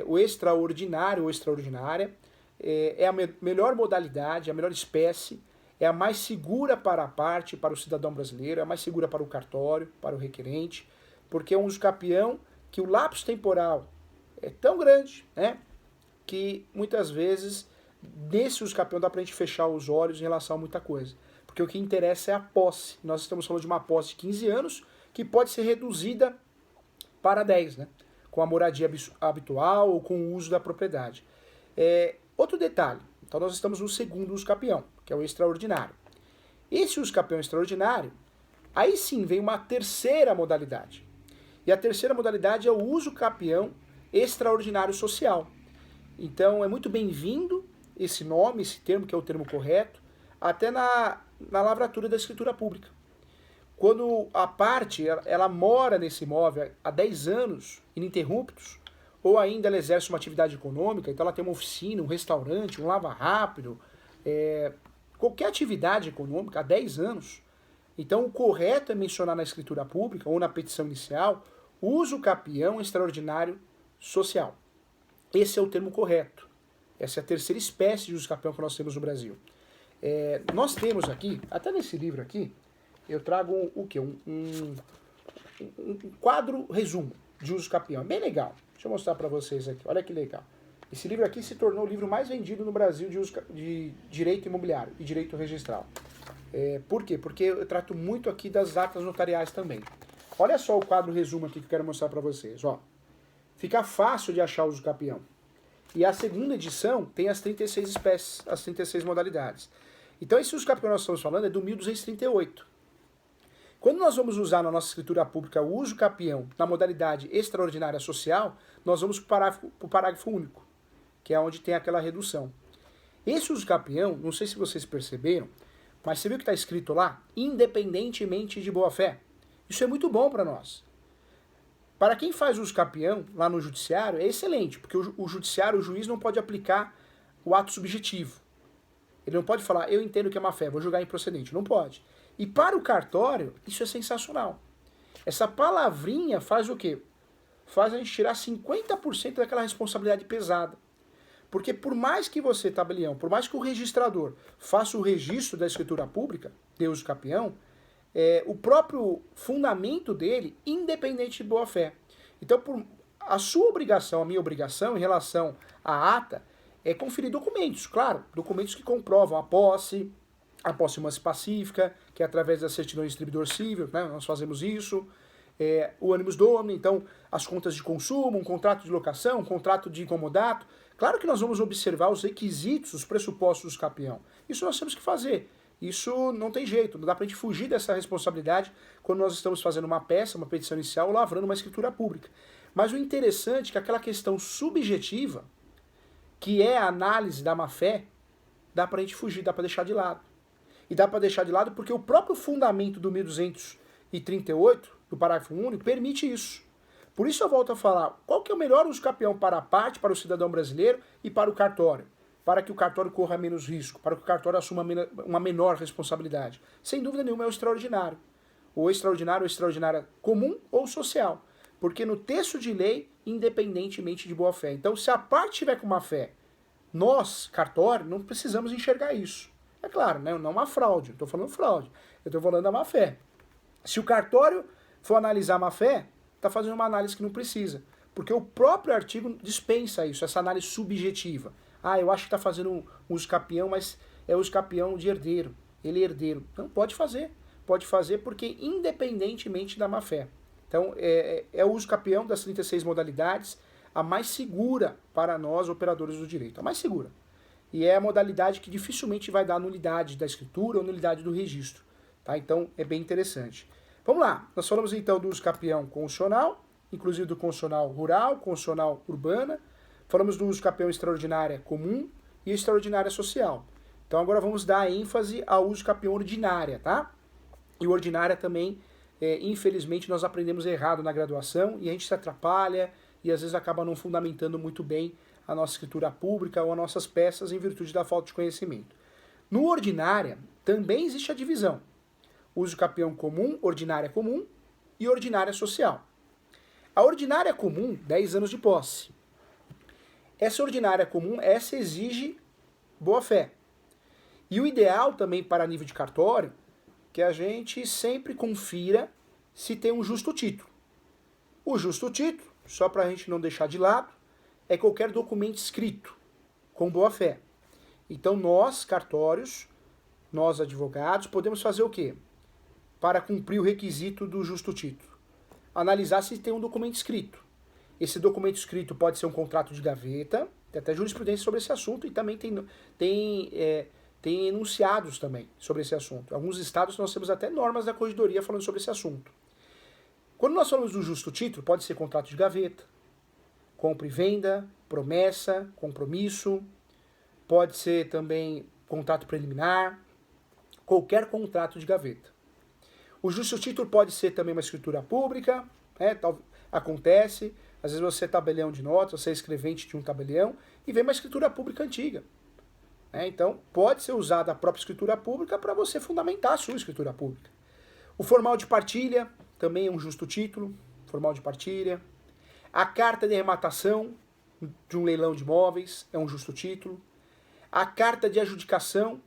O extraordinário ou extraordinária é a melhor modalidade, a melhor espécie, é a mais segura para a parte, para o cidadão brasileiro, é a mais segura para o cartório, para o requerente, porque é um uso capião que o lapso temporal é tão grande, né, que muitas vezes nesse uso capião dá para a gente fechar os olhos em relação a muita coisa. Porque o que interessa é a posse. Nós estamos falando de uma posse de 15 anos que pode ser reduzida para 10, né? Com a moradia habitual ou com o uso da propriedade. Outro detalhe, então nós estamos no segundo uso capião, que é o extraordinário. Esse uso capião extraordinário, aí sim vem uma terceira modalidade. E a terceira modalidade é o uso capião extraordinário social. Então é muito bem-vindo esse nome, esse termo, que é o termo correto, até na lavratura da escritura pública. Quando a parte ela mora nesse imóvel há 10 anos, ininterruptos, ou ainda ela exerce uma atividade econômica, então ela tem uma oficina, um restaurante, um lava-rápido, qualquer atividade econômica há 10 anos, então o correto é mencionar na escritura pública ou na petição inicial uso capião extraordinário social. Esse é o termo correto. Essa é a terceira espécie de uso capião que nós temos no Brasil. Nós temos aqui, até nesse livro aqui, eu trago o quê? Um quadro resumo de uso capião. Bem legal. Deixa eu mostrar para vocês aqui. Olha que legal. Esse livro aqui se tornou o livro mais vendido no Brasil de direito imobiliário e direito registral. Por quê? Porque eu trato muito aqui das atas notariais também. Olha só o quadro resumo aqui que eu quero mostrar para vocês. Ó. Fica fácil de achar o uso capião. E a segunda edição tem as 36 espécies, as 36 modalidades. Então esse uso capião que nós estamos falando é do 1238. Quando nós vamos usar na nossa escritura pública o uso capião na modalidade extraordinária social, nós vamos para o parágrafo único, que é onde tem aquela redução. Esse uso capião, não sei se vocês perceberam, mas você viu que está escrito lá, independentemente de boa-fé. Isso é muito bom para nós. Para quem faz uso capião lá no judiciário, é excelente, porque o judiciário, o juiz não pode aplicar o ato subjetivo. Ele não pode falar, eu entendo que é má-fé, vou julgar improcedente. Não pode. E para o cartório, isso é sensacional. Essa palavrinha faz o quê? Faz a gente tirar 50% daquela responsabilidade pesada. Porque por mais que você, tabelião, por mais que o registrador faça o registro da escritura pública, de uso capião, o próprio fundamento dele, independente de boa-fé. Então, a sua obrigação, a minha obrigação em relação à ata, é conferir documentos, claro, documentos que comprovam a posse pacífica, que é através da certidão de distribuidor civil, né, nós fazemos isso, o animus domini, então as contas de consumo, um contrato de locação, um contrato de incomodato. Claro que nós vamos observar os requisitos, os pressupostos do capião. Isso nós temos que fazer. Isso não tem jeito, não dá pra gente fugir dessa responsabilidade quando nós estamos fazendo uma peça, uma petição inicial ou lavrando uma escritura pública. Mas o interessante é que aquela questão subjetiva, que é a análise da má-fé, dá pra gente fugir, dá pra deixar de lado. E dá pra deixar de lado porque o próprio fundamento do 1238, do parágrafo único, permite isso. Por isso eu volto a falar, qual que é o melhor uso capião para a parte, para o cidadão brasileiro e para o cartório? Para que o cartório corra menos risco, para que o cartório assuma uma menor responsabilidade. Sem dúvida nenhuma é o extraordinário. O extraordinário ou extraordinária comum ou social. Porque no texto de lei, independentemente de boa-fé. Então, se a parte tiver com má-fé, nós, cartório, não precisamos enxergar isso. É claro, né? Não uma fraude, eu estou falando fraude, eu estou falando da má-fé. Se o cartório for analisar a má-fé, está fazendo uma análise que não precisa. Porque o próprio artigo dispensa isso, essa análise subjetiva. Ah, eu acho que está fazendo um uso capião, mas é uso capião de herdeiro. Ele é herdeiro. Não, pode fazer. Pode fazer porque independentemente da má-fé. Então, é o uso capião das 36 modalidades, a mais segura para nós, operadores do direito. A mais segura. E é a modalidade que dificilmente vai dar nulidade da escritura ou nulidade do registro. Tá? Então, é bem interessante. Vamos lá. Nós falamos então do uso capião constitucional, inclusive do constitucional rural, constitucional urbana. Falamos do uso capião extraordinária comum e extraordinária social. Então agora vamos dar ênfase ao uso capião ordinária, tá? E o ordinária também, infelizmente, nós aprendemos errado na graduação e a gente se atrapalha e às vezes acaba não fundamentando muito bem a nossa escritura pública ou as nossas peças em virtude da falta de conhecimento. No ordinária, também existe a divisão. Uso capião comum, ordinária comum e ordinária social. A ordinária comum, 10 anos de posse. Essa ordinária comum, essa exige boa-fé. E o ideal também para nível de cartório, que a gente sempre confira se tem um justo título. O justo título, só para a gente não deixar de lado, é qualquer documento escrito com boa-fé. Então nós, cartórios, nós advogados, podemos fazer o quê? Para cumprir o requisito do justo título. Analisar se tem um documento escrito. Esse documento escrito pode ser um contrato de gaveta, tem até jurisprudência sobre esse assunto e também tem enunciados também sobre esse assunto. Em alguns estados nós temos até normas da corregedoria falando sobre esse assunto. Quando nós falamos do justo título, pode ser contrato de gaveta, compra e venda, promessa, compromisso, pode ser também contrato preliminar, qualquer contrato de gaveta. O justo título pode ser também uma escritura pública, né? Acontece, às vezes você é tabelião de notas, você é escrevente de um tabelião e vem uma escritura pública antiga. Então, pode ser usada a própria escritura pública para você fundamentar a sua escritura pública. O formal de partilha também é um justo título, formal de partilha. A carta de arrematação de um leilão de imóveis é um justo título. A carta de adjudicação,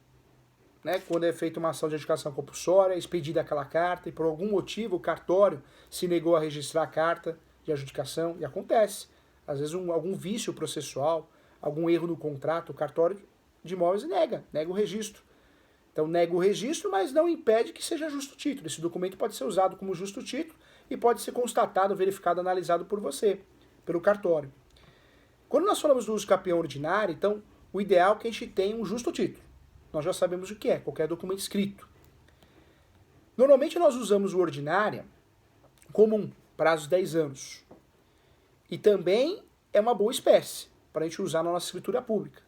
né, quando é feita uma ação de adjudicação compulsória, é expedida aquela carta e por algum motivo o cartório se negou a registrar a carta de adjudicação, e acontece. Às vezes algum vício processual, algum erro no contrato, o cartório de imóveis nega o registro. Então nega o registro, mas não impede que seja justo título. Esse documento pode ser usado como justo título e pode ser constatado, verificado, analisado por você, pelo cartório. Quando nós falamos do uso capião ordinário, então o ideal é que a gente tenha um justo título. Nós já sabemos o que é, qualquer documento escrito. Normalmente nós usamos o ordinária comum, prazo 10 anos. E também é uma boa espécie para a gente usar na nossa escritura pública.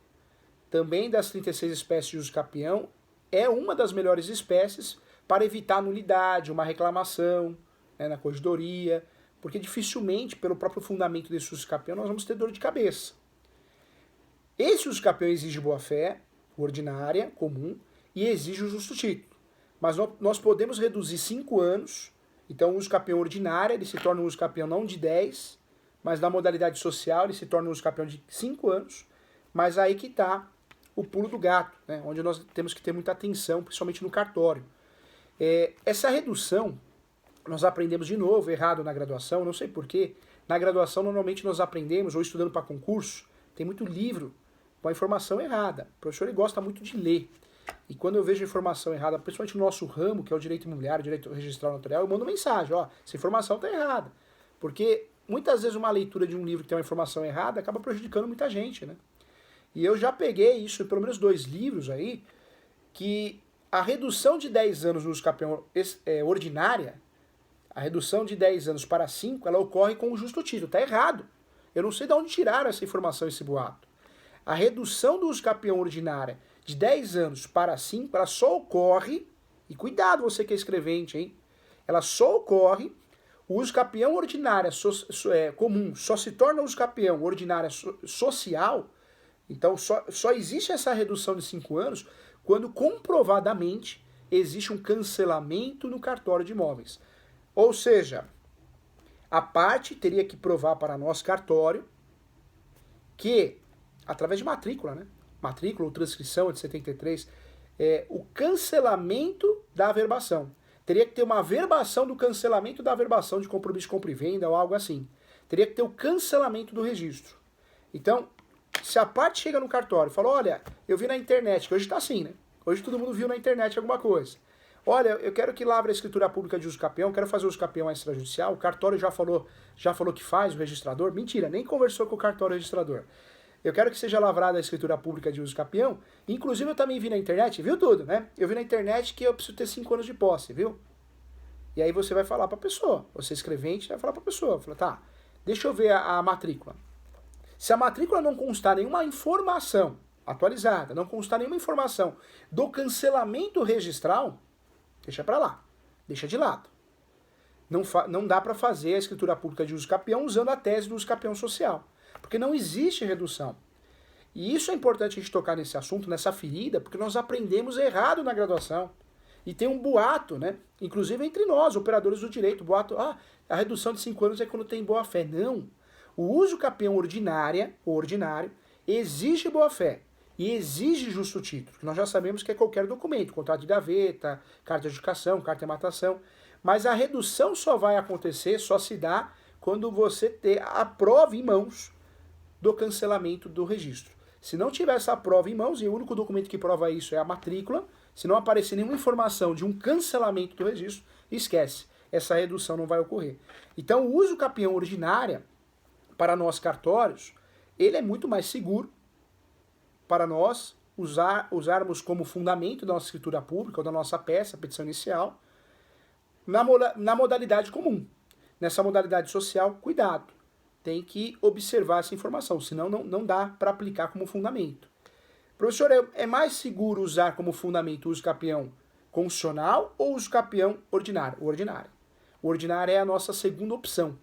Também das 36 espécies de uso capião, é uma das melhores espécies para evitar nulidade, uma reclamação, né, na corregedoria, porque dificilmente, pelo próprio fundamento desse uso capião, nós vamos ter dor de cabeça. Esse uso capião exige boa-fé, ordinária, comum, e exige o justo título. Mas nós podemos reduzir 5 anos, então o uso capião ordinário ele se torna um uso capião não de 10, mas na modalidade social ele se torna um uso capião de 5 anos, mas aí que está o pulo do gato, né, onde nós temos que ter muita atenção, principalmente no cartório. Essa redução, nós aprendemos de novo, errado na graduação, não sei porquê. Na graduação, normalmente nós aprendemos, ou estudando para concurso, tem muito livro com a informação errada. O professor ele gosta muito de ler. E quando eu vejo informação errada, principalmente no nosso ramo, que é o direito imobiliário, direito registral notarial, eu mando mensagem, essa informação está errada. Porque muitas vezes uma leitura de um livro que tem uma informação errada acaba prejudicando muita gente, né? E eu já peguei isso, pelo menos 2 livros aí, que a redução de 10 anos no uso capião ordinária, a redução de 10 anos para 5, ela ocorre com o justo título. Está errado. Eu não sei de onde tiraram essa informação, esse boato. A redução do uso capião ordinária de 10 anos para 5, ela só ocorre, e cuidado você que é escrevente, hein? Ela só ocorre, o uso capião ordinária comum só se torna uso capião ordinária social. Então só existe essa redução de 5 anos quando comprovadamente existe um cancelamento no cartório de imóveis. Ou seja, a parte teria que provar para nós, cartório, que, através de matrícula, né? Matrícula ou transcrição de 73, o cancelamento da averbação. Teria que ter uma averbação do cancelamento da averbação de compromisso de compra e venda ou algo assim. Teria que ter o cancelamento do registro. Então, se a parte chega no cartório e fala, olha, eu vi na internet, que hoje está assim, né? Hoje todo mundo viu na internet alguma coisa. Olha, eu quero que lavre a escritura pública de uso capião, quero fazer uso capião extrajudicial, o cartório já falou que faz, o registrador. Mentira, nem conversou com o cartório registrador. Eu quero que seja lavrada a escritura pública de uso capião. Inclusive eu também vi na internet, viu tudo, né? Eu vi na internet que eu preciso ter 5 anos de posse, viu? E aí você vai falar para a pessoa, você escrevente vai falar para a pessoa, fala, tá, deixa eu ver a matrícula. Se a matrícula não constar nenhuma informação atualizada, não constar nenhuma informação do cancelamento registral, deixa para lá, deixa de lado. Não dá para fazer a escritura pública de uso capião usando a tese do uso capião social. Porque não existe redução. E isso é importante a gente tocar nesse assunto, nessa ferida, porque nós aprendemos errado na graduação. E tem um boato, né? Inclusive entre nós, operadores do direito, boato, a redução de 5 anos é quando tem boa-fé. Não. O uso capião ordinário, exige boa-fé e exige justo título, que nós já sabemos que é qualquer documento, contrato de gaveta, carta de educação, carta de matação. Mas a redução só vai acontecer, só se dá quando você ter a prova em mãos do cancelamento do registro. Se não tiver essa prova em mãos, e o único documento que prova isso é a matrícula, se não aparecer nenhuma informação de um cancelamento do registro, esquece, essa redução não vai ocorrer. Então o uso capião ordinária, para nós cartórios, ele é muito mais seguro para nós usarmos como fundamento da nossa escritura pública ou da nossa peça, a petição inicial, na modalidade comum. Nessa modalidade social, cuidado. Tem que observar essa informação, senão não dá para aplicar como fundamento. Professor, é mais seguro usar como fundamento o uso capião constitucional ou o uso capião ordinário? O ordinário. O ordinário é a nossa segunda opção.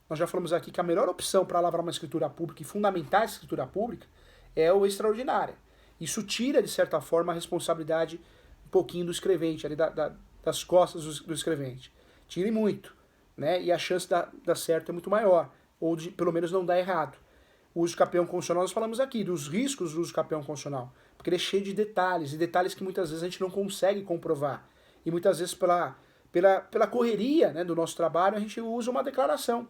Nós já falamos aqui que a melhor opção para lavrar uma escritura pública e fundamentar a escritura pública é o extraordinário. Isso tira, de certa forma, a responsabilidade um pouquinho do escrevente, ali das costas do escrevente. Tire muito, né? E a chance de dar certo é muito maior, ou de pelo menos não dar errado. O uso capião constitucional, nós falamos aqui dos riscos do uso capião constitucional, porque ele é cheio de detalhes, e detalhes que muitas vezes a gente não consegue comprovar. E muitas vezes pela correria, né, do nosso trabalho, a gente usa uma declaração,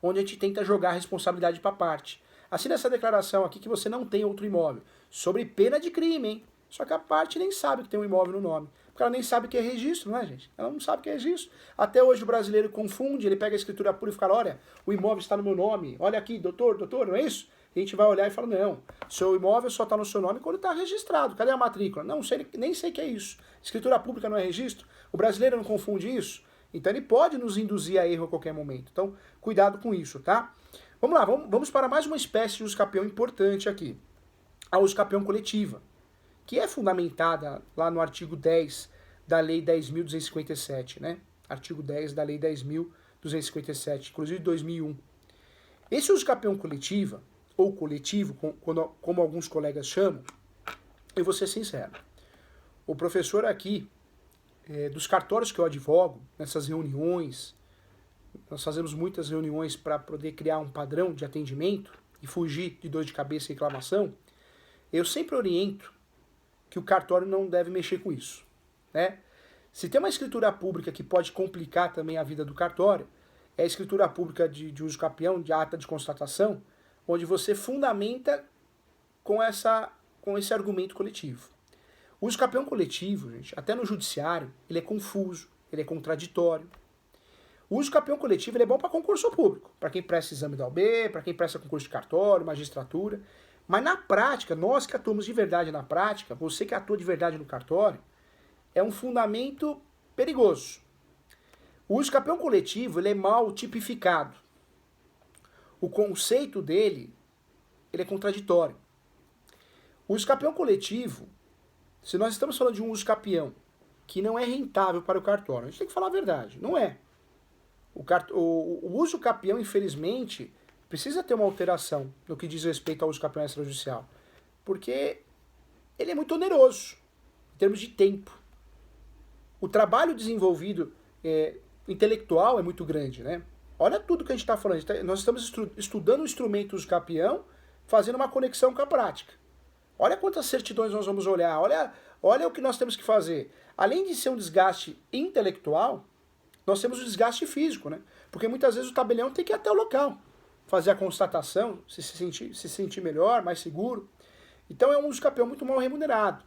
onde a gente tenta jogar a responsabilidade para parte. Assina essa declaração aqui que você não tem outro imóvel, sobre pena de crime, hein? Só que a parte nem sabe que tem um imóvel no nome. Porque ela nem sabe o que é registro, não é, gente? Ela não sabe o que é registro. Até hoje o brasileiro confunde, ele pega a escritura pública e fala, olha, o imóvel está no meu nome, olha aqui, doutor, não é isso? E a gente vai olhar e fala, não, seu imóvel só está no seu nome quando está registrado. Cadê a matrícula? Não sei, nem sei o que é isso. Escritura pública não é registro? O brasileiro não confunde isso? Então ele pode nos induzir a erro a qualquer momento. Então, cuidado com isso, tá? Vamos lá, vamos para mais uma espécie de uso capião importante aqui. A uso capião coletiva, que é fundamentada lá no artigo 10 da Lei 10.257, né? Artigo 10 da Lei 10.257, inclusive de 2001. Esse uso capião coletiva, ou coletivo, como alguns colegas chamam, eu vou ser sincero. O professor aqui, dos cartórios que eu advogo, nessas reuniões, nós fazemos muitas reuniões para poder criar um padrão de atendimento e fugir de dor de cabeça e reclamação, eu sempre oriento que o cartório não deve mexer com isso, né? Se tem uma escritura pública que pode complicar também a vida do cartório, é a escritura pública de uso capião, de ata de constatação, onde você fundamenta com esse argumento coletivo. O uso capião coletivo, gente, até no judiciário, ele é confuso, ele é contraditório. O uso capião coletivo ele é bom para concurso público, para quem presta exame da OAB, para quem presta concurso de cartório, magistratura. Mas na prática, nós que atuamos de verdade na prática, você que atua de verdade no cartório, é um fundamento perigoso. O uso capião coletivo ele é mal tipificado. O conceito dele ele é contraditório. O uso capião coletivo, se nós estamos falando de um uso capião que não é rentável para o cartório, a gente tem que falar a verdade, não é. O uso capião, infelizmente, precisa ter uma alteração no que diz respeito ao uso capião extrajudicial, porque ele é muito oneroso em termos de tempo. O trabalho desenvolvido intelectual é muito grande, né? Olha tudo que a gente está falando. Nós estamos estudando o instrumento do uso capião, fazendo uma conexão com a prática. Olha quantas certidões nós vamos olhar, olha o que nós temos que fazer. Além de ser um desgaste intelectual, nós temos o desgaste físico, né? Porque muitas vezes o tabelião tem que ir até o local, fazer a constatação, se sentir melhor, mais seguro. Então é um uso capião muito mal remunerado.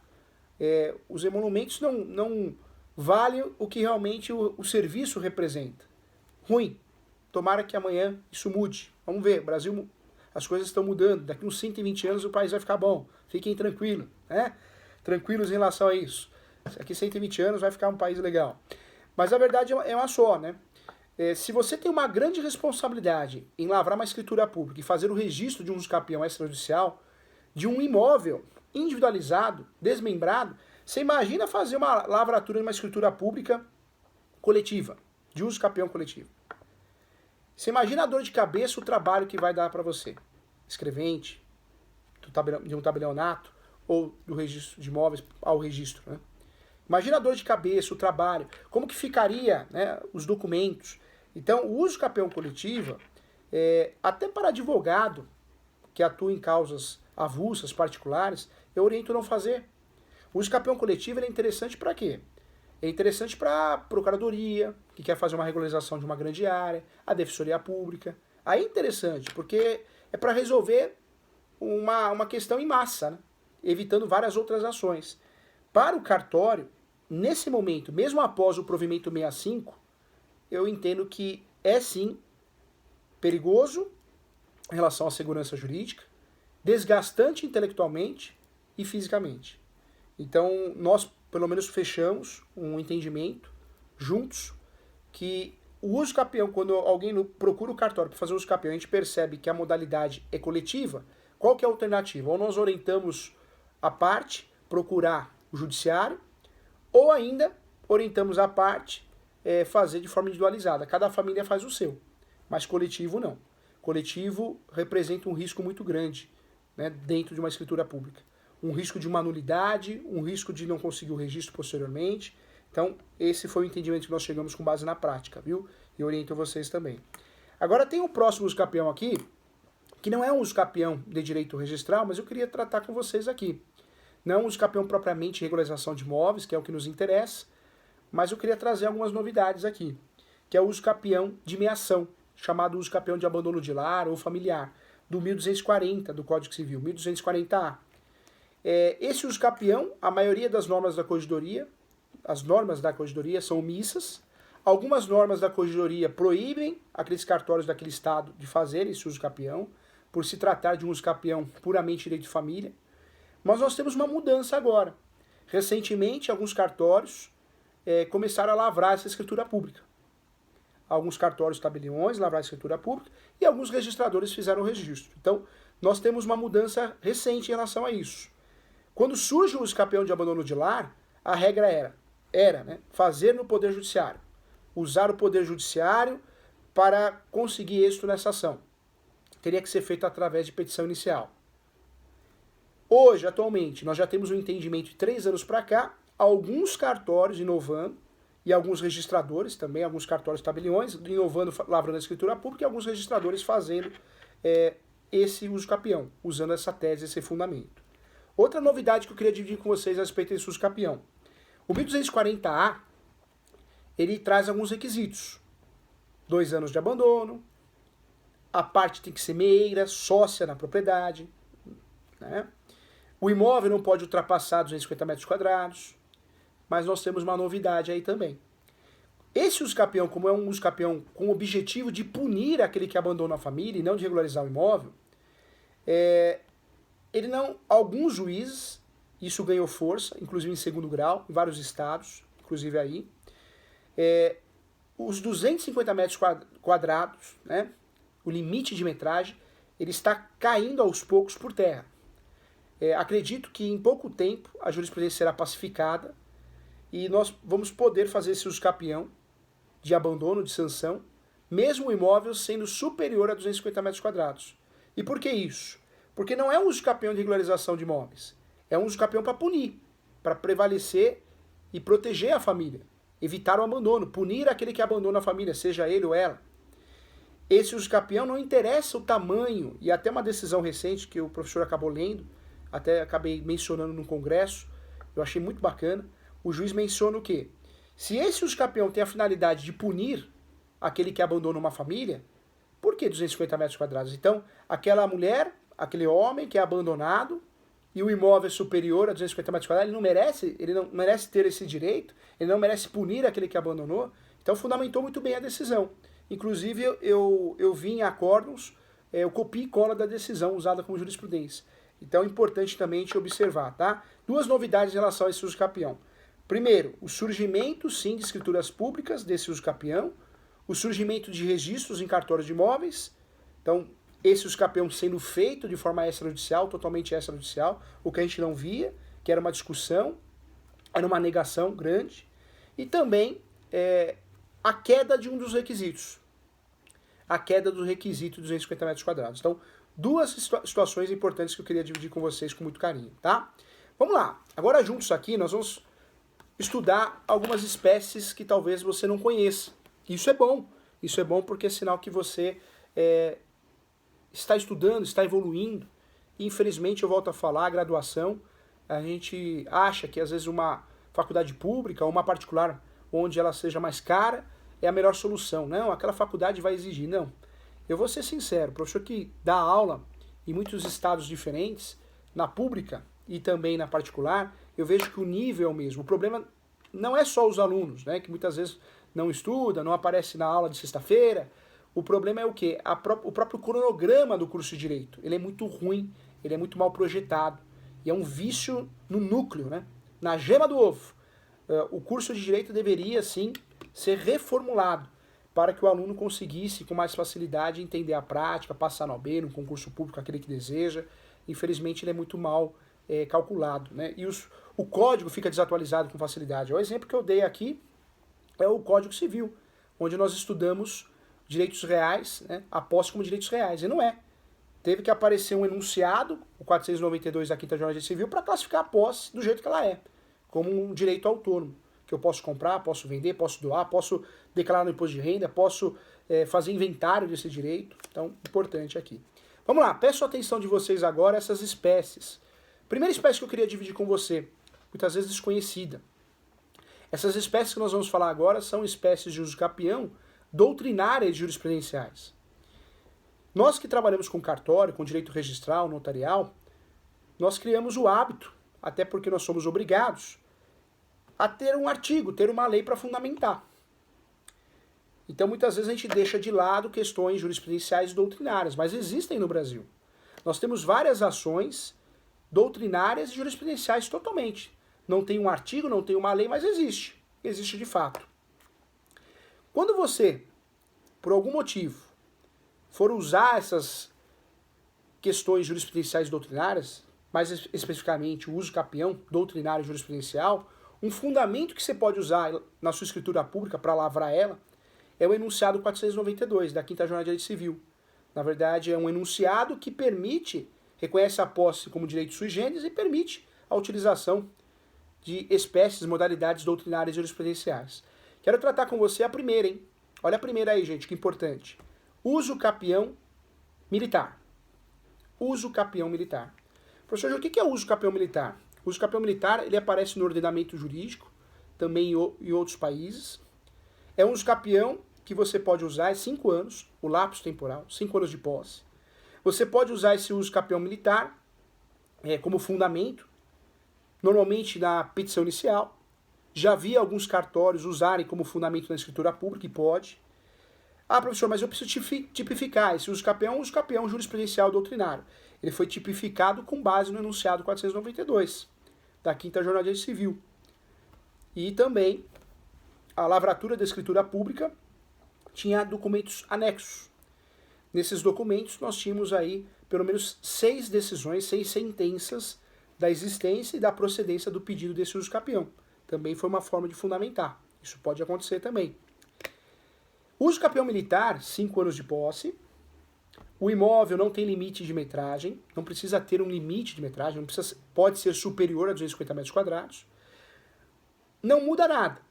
Os emolumentos não valem o que realmente o serviço representa. Ruim. Tomara que amanhã isso mude. Vamos ver, Brasil, as coisas estão mudando. Daqui uns 120 anos o país vai ficar bom. Fiquem tranquilos, né? Tranquilos em relação a isso. Daqui 120 anos vai ficar um país legal. Mas a verdade é uma só, né? Se você tem uma grande responsabilidade em lavrar uma escritura pública e fazer o registro de um uso capião extrajudicial, de um imóvel individualizado, desmembrado, você imagina fazer uma lavratura de uma escritura pública coletiva, de uso capião coletivo. Você imagina a dor de cabeça, o trabalho que vai dar para você. escrevente, de um tabelionato, ou do registro de imóveis ao registro, né? Imagina a dor de cabeça, o trabalho, como que ficaria, né, os documentos. Então, o uso capião coletiva, até para advogado que atua em causas avulsas, particulares, eu oriento não fazer. O uso capião coletivo é interessante para quê? É interessante para a procuradoria, que quer fazer uma regularização de uma grande área, a defensoria pública. Aí é interessante, porque é para resolver uma questão em massa, né? Evitando várias outras ações. Para o cartório, nesse momento, mesmo após o provimento 65, eu entendo que é sim perigoso em relação à segurança jurídica, desgastante intelectualmente e fisicamente. Então, nós, pelo menos, fechamos um entendimento juntos que o uso capião, quando alguém procura o cartório para fazer o uso capião, a gente percebe que a modalidade é coletiva, qual que é a alternativa? Ou nós orientamos a parte procurar o judiciário, ou ainda orientamos a parte fazer de forma individualizada. Cada família faz o seu, mas coletivo não. Coletivo representa um risco muito grande, né, dentro de uma escritura pública. Um risco de uma nulidade, um risco de não conseguir o registro posteriormente. Então, esse foi o entendimento que nós chegamos com base na prática, viu? E oriento vocês também. Agora tem o próximo uso capião aqui, que não é um uso capião de direito registral, mas eu queria tratar com vocês aqui. Não é um uso capião propriamente regularização de imóveis, que é o que nos interessa, mas eu queria trazer algumas novidades aqui, que é o uso capião de meação, chamado uso capião de abandono de lar ou familiar, do 1240 do Código Civil, 1240A. Esse uso capião, a maioria das normas da corregedoria, as normas da corregedoria são omissas. Algumas normas da corregedoria proíbem aqueles cartórios daquele estado de fazer esse uso capião, por se tratar de um uso capião puramente direito de família. Mas nós temos uma mudança agora. Recentemente, alguns cartórios começaram a lavrar essa escritura pública. Alguns cartórios tabeliões lavraram a escritura pública e alguns registradores fizeram o registro. Então, nós temos uma mudança recente em relação a isso. Quando surge o uso capião de abandono de lar, a regra era, né, fazer no Poder Judiciário. Usar o Poder Judiciário para conseguir êxito nessa ação. Teria que ser feito através de petição inicial. Hoje, atualmente, nós já temos um entendimento de 3 anos para cá, alguns cartórios inovando, e alguns registradores também, alguns cartórios tabeliões, inovando, lavrando a escritura pública, e alguns registradores fazendo esse uso capião, usando essa tese, esse fundamento. Outra novidade que eu queria dividir com vocês a respeito desse uso capião. O 1240A, ele traz alguns requisitos. 2 anos de abandono, a parte tem que ser meeira, sócia na propriedade, né? O imóvel não pode ultrapassar 250 metros quadrados, mas nós temos uma novidade aí também. Esse uso capião, como é um uso capião com o objetivo de punir aquele que abandona a família e não de regularizar o imóvel, ele não, alguns juízes, isso ganhou força, inclusive em segundo grau, em vários estados, inclusive aí, os 250 metros quadrados, né, o limite de metragem, ele está caindo aos poucos por terra. Acredito que em pouco tempo a jurisprudência será pacificada e nós vamos poder fazer esse uso capião de abandono, de sanção, mesmo o imóvel sendo superior a 250 metros quadrados. E por que isso? Porque não é um uso capião de regularização de imóveis, é um uso capião para punir, para prevalecer e proteger a família, evitar o abandono, punir aquele que abandona a família, seja ele ou ela. Esse uso capião não interessa o tamanho, e até uma decisão recente que o professor acabou lendo, até acabei mencionando no congresso, eu achei muito bacana, o juiz menciona o quê? Se esse uso capião tem a finalidade de punir aquele que abandona uma família, por que 250 metros quadrados? Então, aquela mulher, aquele homem que é abandonado e o imóvel é superior a 250 metros quadrados, ele não merece ter esse direito, ele não merece punir aquele que abandonou, então fundamentou muito bem a decisão. Inclusive, eu vi em acórdãos o copia e cola da decisão usada como jurisprudência. Então é importante também a gente observar, tá? 2 novidades em relação a esse uso capião. Primeiro, o surgimento, sim, de escrituras públicas desse uso capião, o surgimento de registros em cartórios de imóveis, então esse uso capião sendo feito de forma extrajudicial, totalmente extrajudicial, o que a gente não via, que era uma discussão, era uma negação grande, e também a queda de um dos requisitos, a queda do requisito de 250 metros quadrados. Então, duas situações importantes que eu queria dividir com vocês com muito carinho, tá? Vamos lá. Agora, juntos aqui, nós vamos estudar algumas espécies que talvez você não conheça. Isso é bom. Isso é bom porque é sinal que você está estudando, está evoluindo. E, infelizmente, eu volto a falar, a graduação, a gente acha que às vezes uma faculdade pública ou uma particular, onde ela seja mais cara, é a melhor solução. Não, aquela faculdade vai exigir. Não. Eu vou ser sincero, o professor que dá aula em muitos estados diferentes, na pública e também na particular, eu vejo que o nível é o mesmo. O problema não é só os alunos, né, que muitas vezes não estudam, não aparece na aula de sexta-feira. O problema é o quê? O próprio cronograma do curso de Direito. Ele é muito ruim, ele é muito mal projetado. E é um vício no núcleo, né? Na gema do ovo. O curso de Direito deveria, sim, ser reformulado para que o aluno conseguisse, com mais facilidade, entender a prática, passar no OAB, no concurso público, aquele que deseja. Infelizmente, ele é muito mal calculado, né? E o código fica desatualizado com facilidade. O exemplo que eu dei aqui é o Código Civil, onde nós estudamos direitos reais, né, a posse como direitos reais. E não é. Teve que aparecer um enunciado, o 492 da 5ª Jornada de Direito Civil, para classificar a posse do jeito que ela é, como um direito autônomo, que eu posso comprar, posso vender, posso doar, posso declarar no imposto de renda, posso fazer inventário desse direito. Então, importante aqui. Vamos lá, peço a atenção de vocês agora a essas espécies. Primeira espécie que eu queria dividir com você, muitas vezes desconhecida. Essas espécies que nós vamos falar agora são espécies de uso capião doutrinárias e jurisprudenciais. Nós que trabalhamos com cartório, com direito registral, notarial, nós criamos o hábito, até porque nós somos obrigados, a ter um artigo, ter uma lei para fundamentar. Então, muitas vezes a gente deixa de lado questões jurisprudenciais e doutrinárias, mas existem no Brasil. Nós temos várias ações doutrinárias e jurisprudenciais totalmente. Não tem um artigo, não tem uma lei, mas existe. Existe de fato. Quando você, por algum motivo, for usar essas questões jurisprudenciais e doutrinárias, mais especificamente o uso capião, doutrinário e jurisprudencial, um fundamento que você pode usar na sua escritura pública para lavrar ela é o enunciado 492 da 5ª Jornada de Direito Civil. Na verdade, é um enunciado que reconhece a posse como direito sui generis e permite a utilização de espécies, modalidades doutrinárias e jurisprudenciais. Quero tratar com você a primeira, hein? Olha a primeira aí, gente, que importante. Uso capião militar. Uso capião militar. Professor, o que é uso capião militar? O uso capião militar, ele aparece no ordenamento jurídico, também em outros países. É um uso capião que você pode usar 5 anos, o lapso temporal, 5 anos de posse. Você pode usar esse uso capião militar como fundamento, normalmente na petição inicial. Já vi alguns cartórios usarem como fundamento na escritura pública, e pode. Ah, professor, mas eu preciso tipificar. Esse uso capião é um uso capião jurisprudencial doutrinário. Ele foi tipificado com base no enunciado 492, da 5ª Jornada de Direito Civil. E também a lavratura da escritura pública tinha documentos anexos. Nesses documentos nós tínhamos aí pelo menos 6 decisões, 6 sentenças da existência e da procedência do pedido desse uso capião. Também foi uma forma de fundamentar. Isso pode acontecer também. Uso capião militar, 5 anos de posse. O imóvel não tem limite de metragem, não precisa ter um limite de metragem, pode ser superior a 250 metros quadrados. Não muda nada.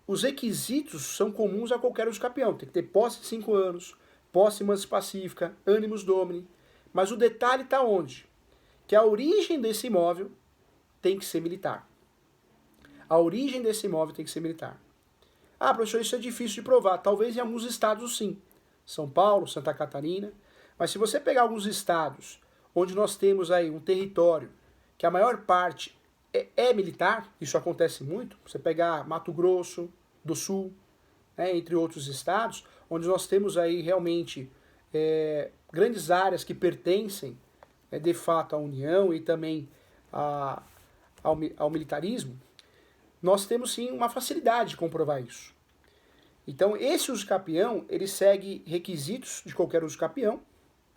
Os requisitos são comuns a qualquer uso capião. Tem que ter posse de 5 anos, posse mansa pacífica, animus domini. Mas o detalhe está onde? Que a origem desse imóvel tem que ser militar. A origem desse imóvel tem que ser militar. Ah, professor, isso é difícil de provar. Talvez em alguns estados sim. São Paulo, Santa Catarina. Mas se você pegar alguns estados onde nós temos aí um território que a maior parte é militar, isso acontece muito, você pegar Mato Grosso do Sul, né, entre outros estados, onde nós temos aí realmente grandes áreas que pertencem de fato à União e também ao militarismo, nós temos sim uma facilidade de comprovar isso. Então, esse uso capião, ele segue requisitos de qualquer uso capião,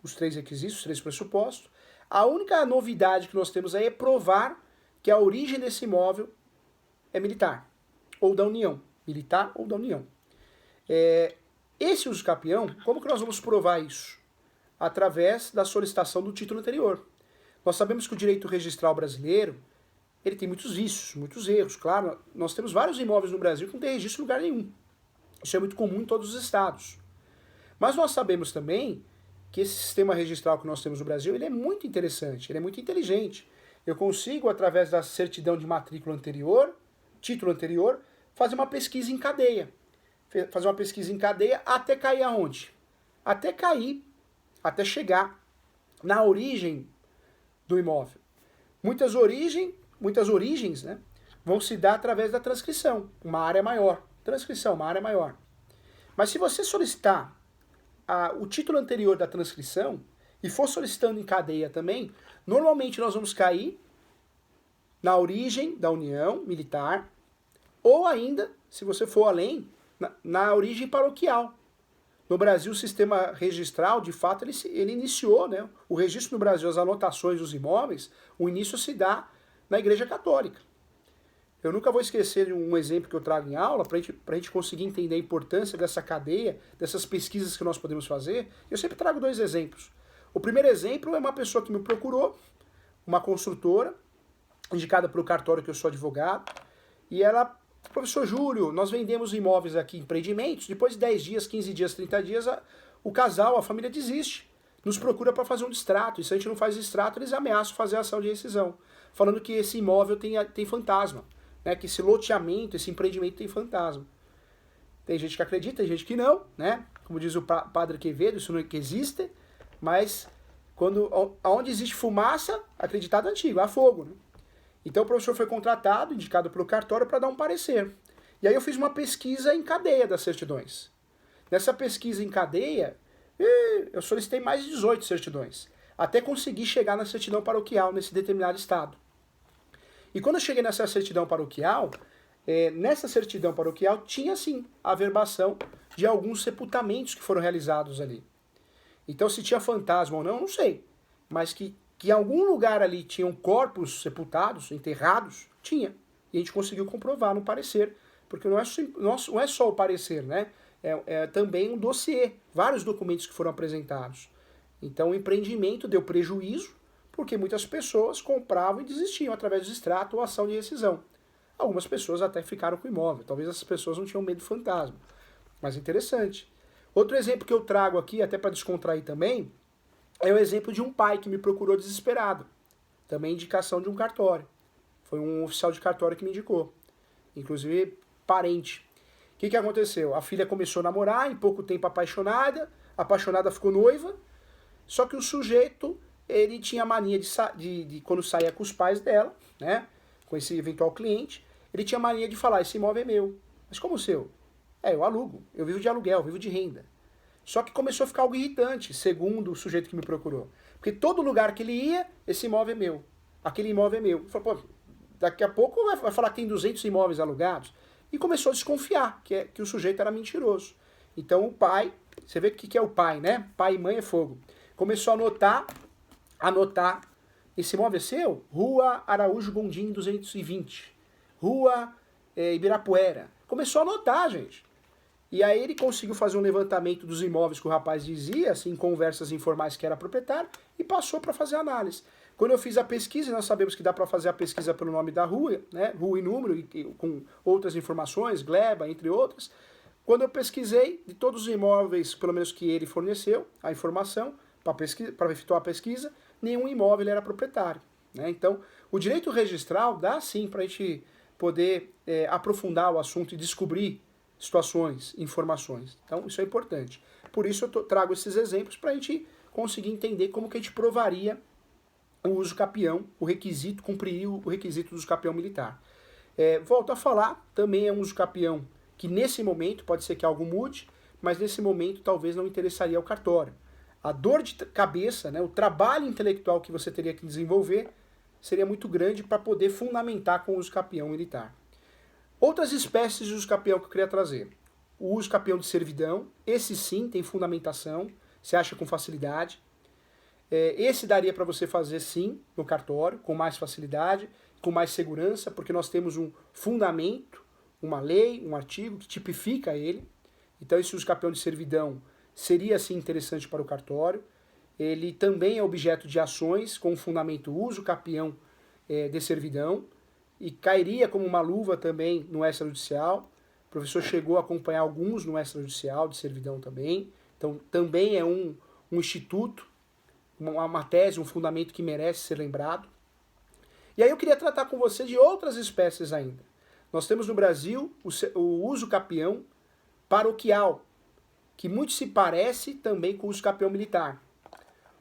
os 3 requisitos, os 3 pressupostos. A única novidade que nós temos aí é provar que a origem desse imóvel é militar, ou da União. Militar ou da União. Esse uso capião, como que nós vamos provar isso? através da solicitação do título anterior. Nós sabemos que o direito registral brasileiro, ele tem muitos vícios, muitos erros. Claro, nós temos vários imóveis no Brasil que não tem registro em lugar nenhum. Isso é muito comum em todos os estados. Mas nós sabemos também que esse sistema registral que nós temos no Brasil, ele é muito interessante, ele é muito inteligente. Eu consigo, através da certidão de matrícula anterior, título anterior, fazer uma pesquisa em cadeia. Fazer uma pesquisa em cadeia até cair aonde? Até cair, até chegar na origem do imóvel. Muitas origens, né, vão se dar através da transcrição, uma área maior. Transcrição, uma área maior. Mas se você solicitar o título anterior da transcrição e for solicitando em cadeia também, normalmente nós vamos cair na origem da união militar ou ainda, se você for além, na origem paroquial. No Brasil, o sistema registral, de fato, ele iniciou, né? O registro no Brasil, as anotações dos imóveis, o início se dá na Igreja Católica. Eu nunca vou esquecer de um exemplo que eu trago em aula, para a gente conseguir entender a importância dessa cadeia, dessas pesquisas que nós podemos fazer. Eu sempre trago 2 exemplos. O primeiro exemplo é uma pessoa que me procurou, uma construtora, indicada pelo cartório que eu sou advogado, e ela: professor Júlio, nós vendemos imóveis aqui, empreendimentos, depois de 10 dias, 15 dias, 30 dias, o casal, a família desiste, nos procura para fazer um distrato, e se a gente não faz distrato, eles ameaçam fazer a ação de rescisão, falando que esse imóvel tem fantasma, né, que esse loteamento, esse empreendimento tem fantasma. Tem gente que acredita, tem gente que não, né? Como diz o padre Quevedo, isso não é que existe, mas onde existe fumaça, acreditado antigo, há fogo, né? Então o professor foi contratado, indicado pelo cartório, para dar um parecer. E aí eu fiz uma pesquisa em cadeia das certidões. Nessa pesquisa em cadeia, eu solicitei mais de 18 certidões, até conseguir chegar na certidão paroquial nesse determinado estado. E quando eu cheguei nessa certidão paroquial, tinha sim a averbação de alguns sepultamentos que foram realizados ali. Então se tinha fantasma ou não sei, mas que em algum lugar ali tinham corpos sepultados, enterrados, tinha. E a gente conseguiu comprovar no parecer, porque não é só o parecer, né? É também um dossiê, vários documentos que foram apresentados. Então o empreendimento deu prejuízo, porque muitas pessoas compravam e desistiam através do extrato ou ação de rescisão. Algumas pessoas até ficaram com o imóvel, talvez essas pessoas não tinham medo do fantasma. Mas interessante. Outro exemplo que eu trago aqui, até para descontrair também, é o exemplo de um pai que me procurou desesperado. Também indicação de um cartório. Foi um oficial de cartório que me indicou. Inclusive, parente. O que aconteceu? A filha começou a namorar, em pouco tempo apaixonada ficou noiva, só que o sujeito, ele tinha mania de quando saía com os pais dela, né, com esse eventual cliente, ele tinha mania de falar: esse imóvel é meu. Mas como o seu? Eu alugo, eu vivo de aluguel, eu vivo de renda. Só que começou a ficar algo irritante, segundo o sujeito que me procurou. Porque todo lugar que ele ia, esse imóvel é meu. Aquele imóvel é meu. Ele falou: pô, daqui a pouco vai falar que tem 200 imóveis alugados. E começou a desconfiar que o sujeito era mentiroso. Então o pai, você vê o que é o pai, né? Pai e mãe é fogo. Começou a anotar, esse imóvel é seu? Rua Araújo Gondim 220. Rua Ibirapuera. Começou a anotar, gente. E aí ele conseguiu fazer um levantamento dos imóveis que o rapaz dizia, assim, em conversas informais que era proprietário, e passou para fazer a análise. Quando eu fiz a pesquisa, e nós sabemos que dá para fazer a pesquisa pelo nome da rua, né, rua e número, e com outras informações, gleba, entre outras. Quando eu pesquisei, de todos os imóveis, pelo menos que ele forneceu, a informação, para efetuar a pesquisa, nenhum imóvel era proprietário, né? Então, o direito registral dá sim para a gente poder aprofundar o assunto e descobrir situações, informações. Então, isso é importante. Por isso eu trago esses exemplos para a gente conseguir entender como que a gente provaria o uso capião, o requisito, cumprir o requisito do uso capião militar. Volto a falar, também é um uso capião que nesse momento, pode ser que algo mude, mas nesse momento talvez não interessaria ao cartório. A dor de cabeça, né, o trabalho intelectual que você teria que desenvolver seria muito grande para poder fundamentar com o uso capião militar. Outras espécies de uso capião que eu queria trazer. O uso capião de servidão, esse sim tem fundamentação, se acha com facilidade. Esse daria para você fazer sim no cartório, com mais facilidade, com mais segurança, porque nós temos um fundamento, uma lei, um artigo que tipifica ele. Então esse uso capião de servidão seria sim interessante para o cartório. ele também é objeto de ações com o fundamento uso capião de servidão e cairia como uma luva também no extrajudicial. O professor chegou a acompanhar alguns no extrajudicial de servidão também. Então, também é um instituto, uma tese, um fundamento que merece ser lembrado. E aí eu queria tratar com você de outras espécies ainda. Nós temos no Brasil o uso capião paroquial, que muito se parece também com o uso capião militar.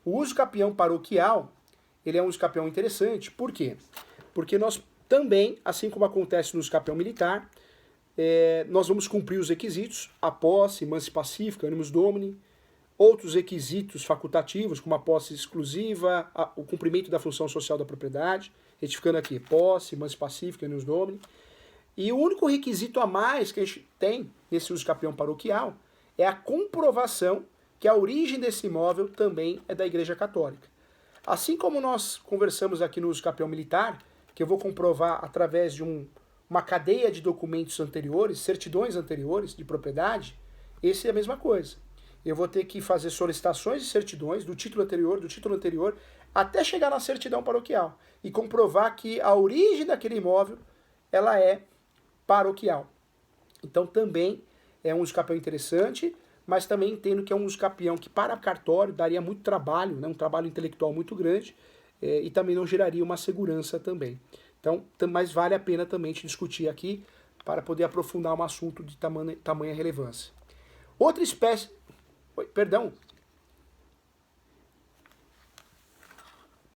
O uso capião paroquial, ele é um uso capião interessante. Por quê? Porque nós também, assim como acontece no uso capião militar, nós vamos cumprir os requisitos, a posse, mansi pacífica, animus domini, outros requisitos facultativos, como a posse exclusiva, o cumprimento da função social da propriedade, retificando aqui, posse, mansi pacífica, animus domini. E o único requisito a mais que a gente tem nesse uso capião paroquial é a comprovação que a origem desse imóvel também é da Igreja Católica. Assim como nós conversamos aqui no uso capião militar, que eu vou comprovar através de uma cadeia de documentos anteriores, certidões anteriores de propriedade, esse é a mesma coisa. Eu vou ter que fazer solicitações de certidões do título anterior, até chegar na certidão paroquial e comprovar que a origem daquele imóvel ela é paroquial. Então também é um uso capião interessante, mas também entendo que é um uso capião que para cartório daria muito trabalho, né, um trabalho intelectual muito grande, e também não geraria uma segurança também. Então, mas vale a pena também te discutir aqui para poder aprofundar um assunto de tamanha relevância. Outra espécie... Perdão,